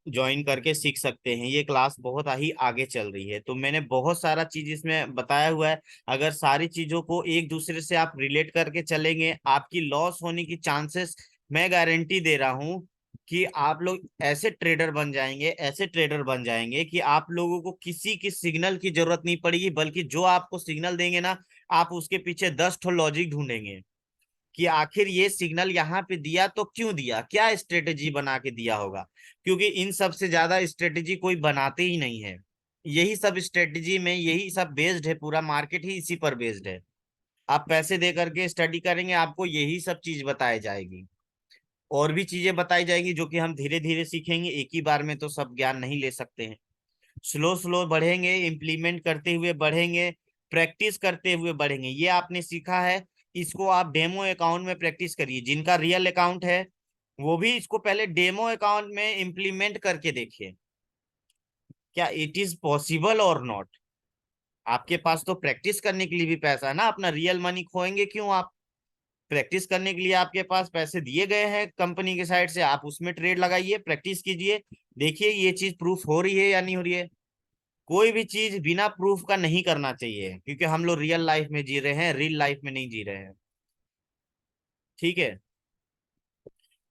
ज्वाइन करके सीख सकते हैं। ये क्लास बहुत ही आगे चल रही है, तो मैंने बहुत सारा चीज इसमें बताया हुआ है। अगर सारी चीजों को एक दूसरे से आप रिलेट करके चलेंगे, आपकी लॉस होने की चांसेस, मैं गारंटी दे रहा हूं कि आप लोग ऐसे ट्रेडर बन जाएंगे, ऐसे ट्रेडर बन जाएंगे कि आप लोगों को किसी की सिग्नल की जरूरत नहीं पड़ेगी, बल्कि जो आपको सिग्नल देंगे ना, आप उसके पीछे 10 ठो लॉजिक ढूंढेंगे कि आखिर ये सिग्नल यहाँ पे दिया तो क्यों दिया, क्या स्ट्रेटेजी बना के दिया होगा। क्योंकि इन सब से ज्यादा स्ट्रेटेजी कोई बनाते ही नहीं है। यही सब स्ट्रेटेजी में, यही सब बेस्ड है, पूरा मार्केट ही इसी पर बेस्ड है। आप पैसे दे करके स्टडी करेंगे, आपको यही सब चीज बताई जाएगी। और भी चीजें बताई जाएंगी जो कि हम धीरे धीरे सीखेंगे, एक ही बार में तो सब ज्ञान नहीं ले सकते हैं। स्लो स्लो बढ़ेंगे, इम्प्लीमेंट करते हुए बढ़ेंगे, प्रैक्टिस करते हुए बढ़ेंगे। ये आपने सीखा है, इसको आप डेमो अकाउंट में प्रैक्टिस करिए। जिनका रियल अकाउंट है वो भी इसको पहले डेमो अकाउंट में इम्प्लीमेंट करके देखिए, क्या इट इज पॉसिबल और नॉट। आपके पास तो प्रैक्टिस करने के लिए भी पैसा है ना, अपना रियल मनी खोएंगे क्यों आप। प्रैक्टिस करने के लिए आपके पास पैसे दिए गए हैं कंपनी के साइड से, आप उसमें ट्रेड लगाइए, प्रैक्टिस कीजिए, देखिए ये चीज प्रूफ हो रही है या नहीं हो रही है। कोई भी चीज बिना प्रूफ का नहीं करना चाहिए, क्योंकि हम लोग रियल लाइफ में जी रहे हैं, रियल लाइफ में नहीं जी रहे हैं। ठीक है,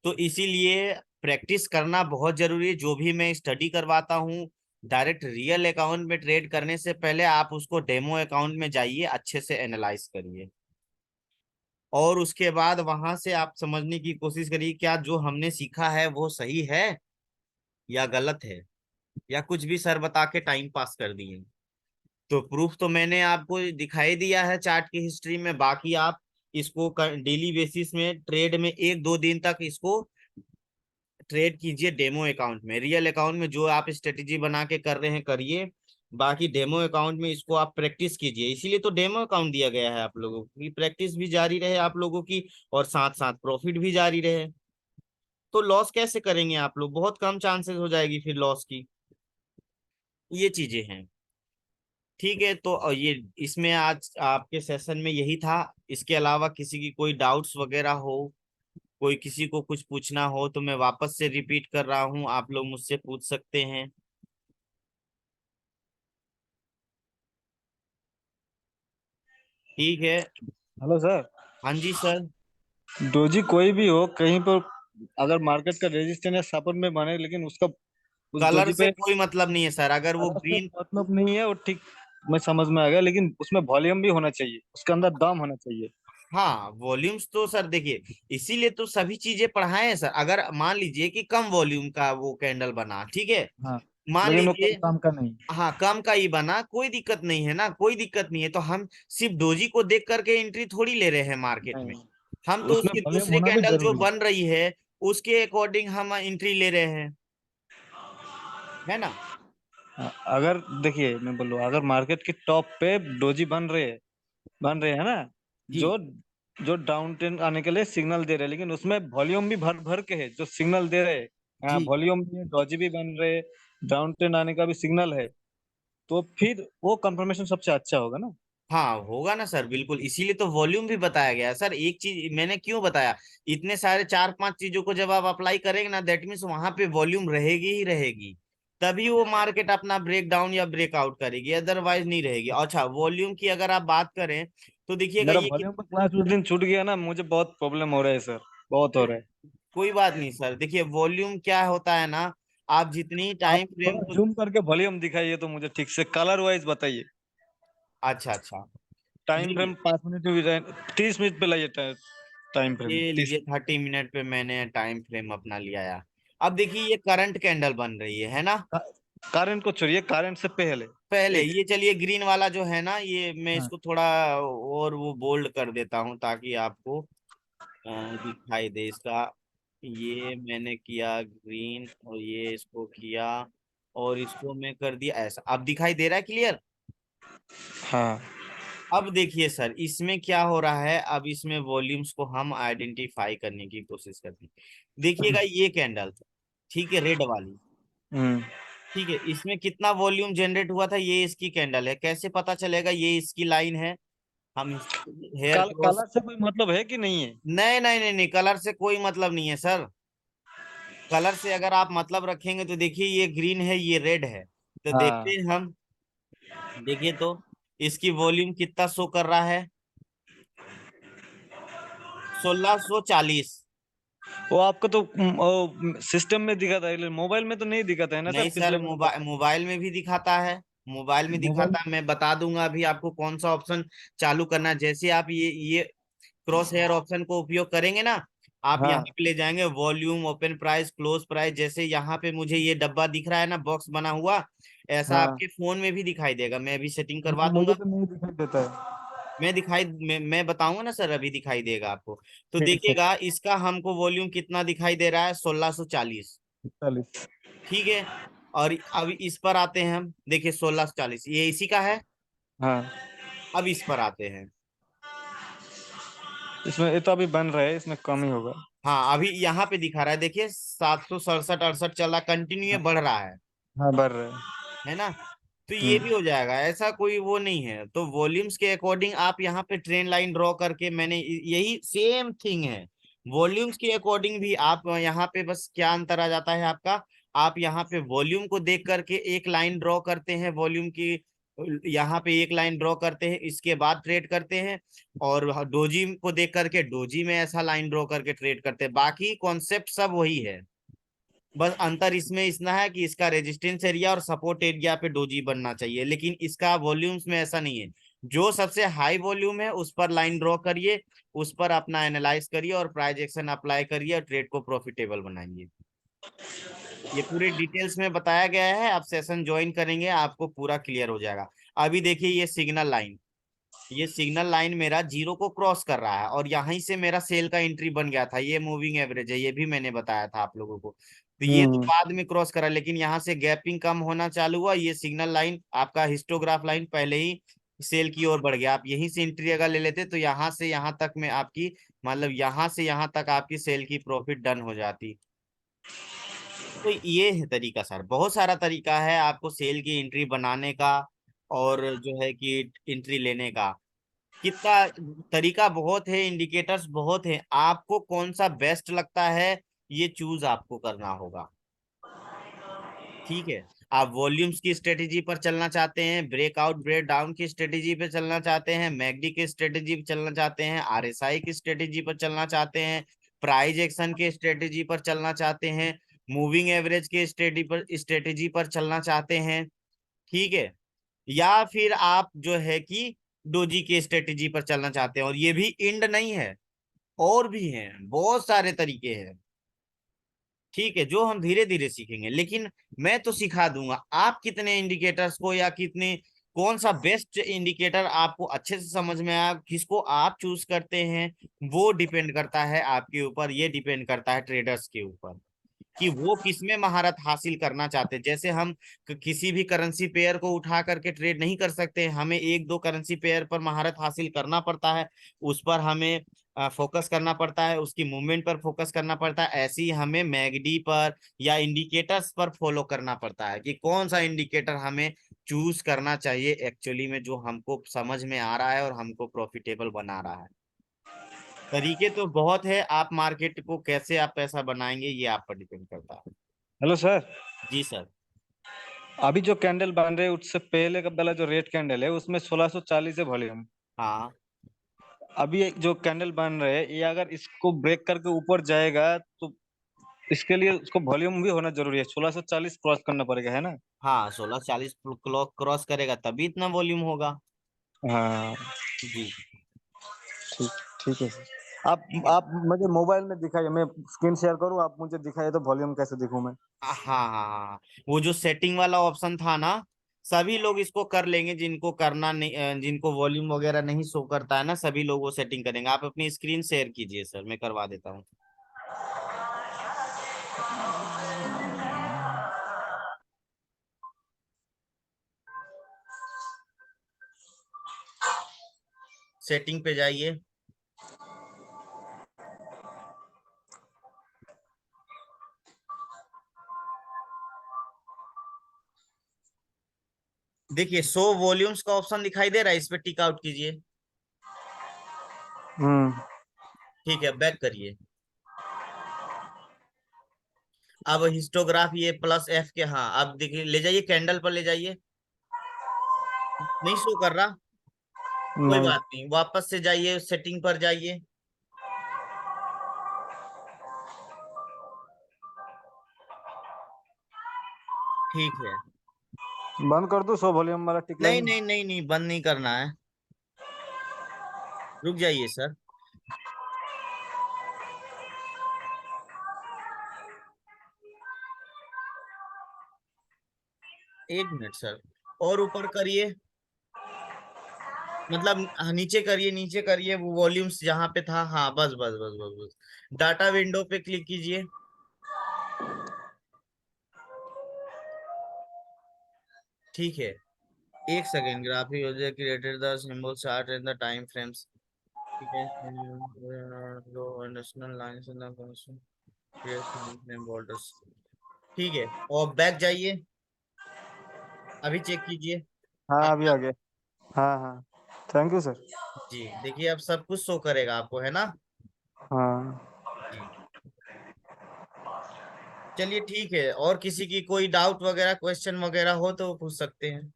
तो इसीलिए प्रैक्टिस करना बहुत जरूरी है। जो भी मैं स्टडी करवाता हूँ, डायरेक्ट रियल अकाउंट में ट्रेड करने से पहले आप उसको डेमो अकाउंट में जाइए, अच्छे से एनालाइज करिए, और उसके बाद वहां से आप समझने की कोशिश करिए क्या जो हमने सीखा है वो सही है या गलत है, या कुछ भी सर बता के टाइम पास कर दिए। तो प्रूफ तो मैंने आपको दिखाई दिया है चार्ट की हिस्ट्री में। बाकी आप इसको डेली बेसिस में ट्रेड में 1-2 दिन तक इसको ट्रेड कीजिए डेमो अकाउंट में। रियल अकाउंट में जो आप स्ट्रेटेजी बना के कर रहे हैं करिए, बाकी डेमो अकाउंट में इसको आप प्रैक्टिस कीजिए। इसीलिए तो डेमो अकाउंट दिया गया है आप लोगों की, प्रैक्टिस भी जारी रहे आप लोगों की, और साथ साथ प्रॉफिट भी जारी रहे। तो लॉस कैसे करेंगे आप लोग, बहुत कम चांसेस हो जाएगी फिर लॉस की। ये चीजें हैं। ठीक है, तो ये इसमें आज आपके सेशन में यही था। इसके अलावा किसी की कोई डाउट्स वगैरह हो, कोई किसी को कुछ पूछना हो, तो मैं वापस से रिपीट कर रहा हूँ, आप लोग मुझसे पूछ सकते हैं। ठीक है। Hello sir. हाँ जी सर। डोजी कोई भी हो कहीं पर, अगर मार्केट का रेजिस्टेंस या सपोर्ट में बने, लेकिन उसका उस कलर डोजी से पे कोई मतलब नहीं है सर, अगर वो कलर से ग्रीन। मतलब नहीं है, वो ठीक, मैं समझ में आ गया, लेकिन उसमें वॉल्यूम भी होना चाहिए, उसके अंदर दम होना चाहिए। हाँ, वॉल्यूम्स तो सर देखिए, इसीलिए तो सभी चीजें पढ़ाए हैं सर। अगर मान लीजिए कि कम वॉल्यूम का वो कैंडल बना, ठीक है, हाँ, मान लेकिन वो कोई लीजिए, काम का नहीं। हाँ कम का ही बना, कोई दिक्कत नहीं है ना, कोई दिक्कत नहीं है। तो हम सिर्फ डोजी को देख करके एंट्री थोड़ी ले रहे हैं मार्केट में। नहीं, हम तो उसमें उसकी वॉल्यूम दूसरी होना भी कैंडल जो जरूरी है। बन रही है उसके अकॉर्डिंग हम एंट्री ले रहे हैं, है ना। हाँ, अगर देखिए मैं बोलूँ, अगर मार्केट के टॉप पे डोजी बन रहे हैं ना, जी जो जो डाउन ट्रेंड आने के लिए सिग्नल दे रहे हैं, लेकिन उसमें वॉल्यूम भी भर भर के है जो सिग्नल दे रहे हैं। हाँ, जी। वॉल्यूम भी है, डॉजी भी बन रहे, डाउन ट्रेंड आने का भी सिग्नल है, तो फिर वो कंफर्मेशन सबसे अच्छा होगा ना। हाँ होगा ना सर, बिल्कुल, इसीलिए तो वॉल्यूम भी बताया गया है सर। एक चीज मैंने क्यों बताया, इतने सारे 4-5 चीजों को जब आप अप्लाई करेंगे ना, दैट मीन्स वहां पे वॉल्यूम रहेगी ही रहेगी, तभी वो मार्केट अपना ब्रेक डाउन या ब्रेकआउट करेगी, अदरवाइज नहीं रहेगी। अच्छा, वॉल्यूम की अगर आप बात करें तो देखिएगा मेरा ये कि वॉल्यूम का क्लास उस दिन छूट गया ना, मुझे बहुत प्रॉब्लम हो रहा है सर, बहुत हो रहा है। कोई बात नहीं सर। देखिए वॉल्यूम क्या होता है ना, आप जितनी आप टाइम फ्रेम थोड़ा को। जूम करके वॉल्यूम दिखाइए तो मुझे ठीक से कलर वाइज बताइए। अच्छा अच्छा। टाइम देखिए फ्रेम 5 मिनट में भी 30 मिनट पे लाइए, टाइम फ्रेम ये 30। लीजिए, 30 मिनट पे मैंने टाइम फ्रेम अपना लिया है। अब देखिए ये करंट कैंडल बन रही है ना। करंट को छोड़िए, करंट से पहले पहले एक। ये चलिए ग्रीन वाला जो है ना, ये मैं हाँ, इसको थोड़ा और वो बोल्ड कर देता हूँ ताकि आपको दिखाई दे इसका। ये मैंने किया ग्रीन, और ये इसको किया, और इसको मैं कर दिया ऐसा। अब दिखाई दे रहा है क्लियर। हाँ। अब देखिए सर, इसमें क्या हो रहा है, अब इसमें वॉल्यूम्स को हम आइडेंटिफाई करने की कोशिश करते हैं। देखिएगा ये कैंडल, ठीक है, रेड वाली, हम्म। ठीक है, इसमें कितना वॉल्यूम जनरेट हुआ था, ये इसकी कैंडल है, कैसे पता चलेगा, ये इसकी लाइन है। हम हेयर क्रॉस, कलर से कोई मतलब है कि नहीं है? नहीं नहीं नहीं नहीं, कलर से कोई मतलब नहीं है सर। कलर से अगर आप मतलब रखेंगे तो देखिए, ये ग्रीन है, ये रेड है, तो देखते हाँ। हैं हम। देखिए तो इसकी वॉल्यूम कितना शो कर रहा है, 1640। वो आपको तो सिस्टम में दिखा था, मोबाइल में तो नहीं दिखाता है ना सर, नहीं सर, पिछले बार तो। मोबाइल में भी दिखाता है, मोबाइल में मोबाइल। दिखाता है। मैं बता दूंगा अभी आपको कौन सा ऑप्शन चालू करना है। जैसे आप ये क्रॉस हेयर ऑप्शन को उपयोग करेंगे ना, आप यहाँ हाँ पे ले जाएंगे volume, open price, close price. जैसे यहाँ पे मुझे ये डब्बा दिख रहा है ना, बॉक्स बना हुआ, ऐसा हाँ। आपके फोन में भी दिखाई देगा। मैं अभी सेटिंग करवा मुझे दूंगा। तो नहीं दिखाई देता है। मैं बताऊंगा ना सर, अभी दिखाई देगा आपको। तो ठीक ठीक। देखिएगा, इसका हमको वॉल्यूम कितना दिखाई दे रहा है, 1640। 40। ठीक है, और अब इस पर आते हैं हम, देखिए 1640 ये इसी का है। हाँ, अब इस पर आते हैं। इसमें ये तो अभी बन रहा है, इसमें कम ही होगा। हाँ, अभी यहाँ पे दिखा रहा है, देखिए 767-68 चल रहा, कंटिन्यू ये हाँ। बढ़ रहा हाँ, बढ़ रहा है। है ना। तो ये हम्म। भी हो जाएगा, ऐसा कोई वो नहीं है। तो वॉल्यूम्स के अकॉर्डिंग आप यहाँ पे ट्रेन लाइन ड्रॉ करके, मैंने यही सेम थिंग है। वॉल्यूम्स के अकॉर्डिंग भी आप यहाँ पे, बस क्या अंतर आ जाता है आपका, आप यहाँ पे वॉल्यूम को देख करके एक लाइन ड्रॉ करते हैं वॉल्यूम की, यहाँ पे एक लाइन ड्रॉ करते हैं, इसके बाद ट्रेड करते हैं। और डोजी को देख करके डोजी में ऐसा लाइन ड्रॉ करके ट्रेड करते हैं। बाकी कॉन्सेप्ट सब वही है, बस अंतर इसमें इतना है कि इसका रेजिस्टेंस एरिया और सपोर्ट एरिया पे डोजी बनना चाहिए, लेकिन इसका वॉल्यूम्स में ऐसा नहीं है। जो सबसे हाई वॉल्यूम है उस पर लाइन ड्रॉ करिए, उस पर अपना एनालाइज करिए और प्राइस एक्शन अप्लाई करिए और ट्रेड को प्रॉफिटेबल बनाइए। ये पूरे डिटेल्स में बताया गया है, आप सेशन ज्वाइन करेंगे आपको पूरा क्लियर हो जाएगा। अभी देखिए ये सिग्नल लाइन, ये सिग्नल लाइन मेरा जीरो को क्रॉस कर रहा है, और यहीं से मेरा सेल का एंट्री बन गया था। ये मूविंग एवरेज है, ये भी मैंने बताया था आप लोगों को। तो ये तो हम्म। बाद में क्रॉस करा, लेकिन यहाँ से गैपिंग कम होना चालू हुआ, ये सिग्नल लाइन आपका हिस्टोग्राफ लाइन पहले ही सेल की ओर बढ़ गया। आप यहीं से एंट्री अगर ले लेते तो यहाँ से यहाँ तक में आपकी, मतलब यहाँ से यहाँ तक आपकी सेल की प्रॉफिट डन हो जाती। तो ये है तरीका सर, बहुत सारा तरीका है आपको सेल की एंट्री बनाने का, और जो है कि एंट्री लेने का। कितना तरीका बहुत है, इंडिकेटर्स बहुत है, आपको कौन सा बेस्ट लगता है ये चूज आपको करना होगा। ठीक है, आप वॉल्यूम्स की स्ट्रेटेजी पर चलना चाहते हैं, ब्रेकआउट ब्रेक डाउन की स्ट्रेटेजी पे चलना चाहते हैं, मैकडी की स्ट्रेटेजी पे चलना चाहते हैं, आरएसआई की स्ट्रेटेजी पर चलना चाहते हैं, प्राइस एक्शन के स्ट्रेटेजी पर चलना चाहते हैं, मूविंग एवरेज के स्ट्रेटेजी पर चलना चाहते हैं। ठीक है, या फिर आप जो है कि डोजी के स्ट्रेटेजी पर चलना चाहते हैं, और ये भी इंड नहीं है, और भी हैं, बहुत सारे तरीके हैं। ठीक है, जो हम धीरे धीरे सीखेंगे, लेकिन मैं तो सिखा दूंगा। आप कितने इंडिकेटर्स को, या कितने, कौन सा बेस्ट इंडिकेटर आपको अच्छे से समझ में आया, किसको आप चूज करते हैं, वो डिपेंड करता है आपके ऊपर, ये डिपेंड करता है ट्रेडर्स के ऊपर कि वो किसमें महारत हासिल करना चाहते हैं। जैसे हम किसी भी करेंसी पेयर को उठा करके ट्रेड नहीं कर सकते, हमें एक दो करेंसी पेयर पर महारत हासिल करना पड़ता है, उस पर हमें फोकस करना पड़ता है, उसकी मूवमेंट पर फोकस करना पड़ता है। ऐसे ही हमें मैगडी पर या इंडिकेटर्स पर फॉलो करना पड़ता है कि कौन सा इंडिकेटर हमें चूज करना चाहिए एक्चुअली में, जो हमको समझ में आ रहा है और हमको प्रॉफिटेबल बना रहा है। तरीके तो बहुत है, आप मार्केट को कैसे आप पैसा बनाएंगे ये आप पर डिपेंड करता है। Hello sir. जी सर। अभी जो कैंडल बन रहे हैं उससे पहले का वाला जो रेड कैंडल है उसमें 1640 है वॉल्यूम। हाँ अभी एक जो कैंडल बन रहे हैं ये अगर इसको ब्रेक करके ऊपर जाएगा तो इसके लिए उसको वॉल्यूम भी होना जरूरी है, 1640 क्रॉस करना पड़ेगा, है ना? हाँ, 1640 क्लॉक क्रॉस करेगा तभी इतना वॉल्यूम होगा। हाँ। जी। ठीक। ठीक है सर। आप ठीक है। आप मुझे मोबाइल में दिखाइए, मैं स्क्रीन शेयर करूँ, आप मुझे दिखाइए तो वॉल्यूम कैसे दिखूं मैं? हाँ हाँ हाँ, वो जो सेटिंग वाला ऑप्शन था ना, सभी लोग इसको कर लेंगे, जिनको करना नहीं, जिनको वॉल्यूम वगैरह नहीं शो करता है ना, सभी लोग वो सेटिंग करेंगे। आप अपनी स्क्रीन शेयर कीजिए सर, मैं करवा देता हूँ। सेटिंग पे जाइए। देखिए शो वॉल्यूम्स का ऑप्शन दिखाई दे रहा है, इस पे टिक आउट कीजिए। हम्म। ठीक है, बैक करिए। अब हिस्टोग्राफ ये प्लस एफ के, हाँ अब देखिए, ले जाइए कैंडल पर ले जाइए। नहीं शो कर रहा, कोई नहीं। बात नहीं, वापस से जाइए, सेटिंग पर जाइए। ठीक है। बंद कर दूं शो वॉल्यूम वाला टिक नहीं लाइन? नहीं नहीं नहीं, बंद नहीं करना है, रुक जाइए सर। एक मिनट सर, और ऊपर करिए, मतलब नीचे करिए, नीचे करिए, वो वॉल्यूम्स जहां पे था, हाँ बस बस बस बस बस। डाटा विंडो पे क्लिक कीजिए। ठीक है, एक second, graphic user created the symbol chart in the time frames. ठीक है, लो national lines in the frame borders. ठीक है, और बैक जाइए, अभी चेक कीजिए। हाँ अभी आपका, आ गया। हाँ हाँ। Thank you sir. जी देखिए अब सब कुछ शो करेगा आपको, है ना। हाँ। जी, चलिए ठीक है, और किसी की कोई डाउट वगैरह, क्वेश्चन वगैरह हो तो पूछ सकते हैं।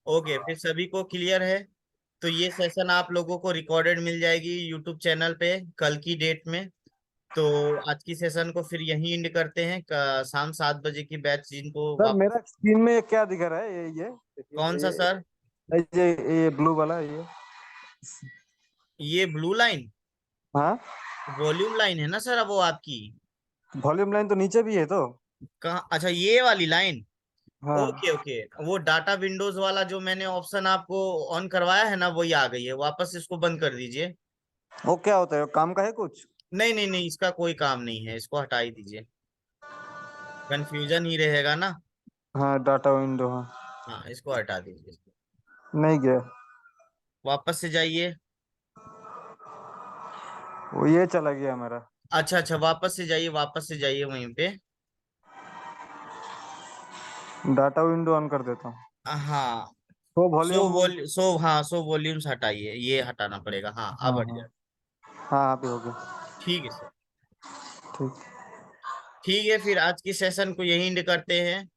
ओके, फिर सभी को क्लियर है। तो ये सेशन आप लोगों को रिकॉर्डेड मिल जाएगी यूट्यूब चैनल पे कल की डेट में। तो आज की सेशन को फिर यहीं एंड करते हैं, शाम 7 बजे की बैच जिनको सर वापस। मेरा स्क्रीन में क्या दिख रहा है? ये कौन सा देखिए, सर? ये ब्लू वाला ये। ये ब्लू लाइन हाँ। वॉल्यूम लाइन है ना सर, अब वो आपकी। वॉल्यूम लाइन तो नीचे भी है तो। कहाँ, अच्छा ये वाली लाइन। हाँ। ओके ओके, वो डाटा विंडोज वाला जो मैंने ऑप्शन आपको ऑन करवाया है ना, वही आ गई है वापस, इसको बंद कर दीजिए। वो क्या होता है? काम का है कुछ? नहीं नहीं नहीं, इसका कोई काम नहीं है, इसको हटा ही दीजिए, कंफ्यूजन ही रहेगा ना। हाँ डाटा विंडो, हाँ। हाँ इसको हटा दीजिए, नहीं गया। वापस से जाइए। वो ये चला गया मेरा। अच्छा अच्छा, वापस से जाइए, वापस से जाइए वहीं पे। डाटा विंडो ऑन कर देता हूँ। हाँ, तो वॉल्यूम। सो वॉल्यूम्स हटाइए, ये हटाना पड़ेगा, हाँ अब हाँ हट हाँ। जाए। हाँ अभी हो गया। ठीक है सर। ठीक। ठीक है, फिर आज की सेशन को यहीं एंड करते हैं।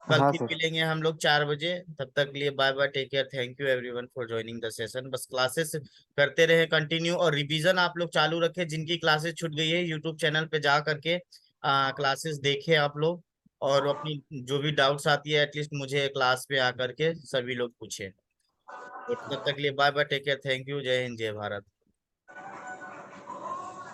कल हाँ फिर सर। मिलेंगे हम लोग 4 बजे, तब तक के लिए bye bye, take care, thank you everyone for joining the session. बस क्लासेस करते रहे कंटिन्यू, और रिवीजन आप लोग चालू रखें, जिनकी क्लासेस छूट गई है यूट्यूब चैनल पे जा करके क्लासेस देखें आप लोग। और अपनी जो भी डाउट्स आती है एटलीस्ट मुझे क्लास पे आकर के सभी लोग पूछें। तो तब तक के लिए bye bye, take care, thank you, जय हिंद जय भारत।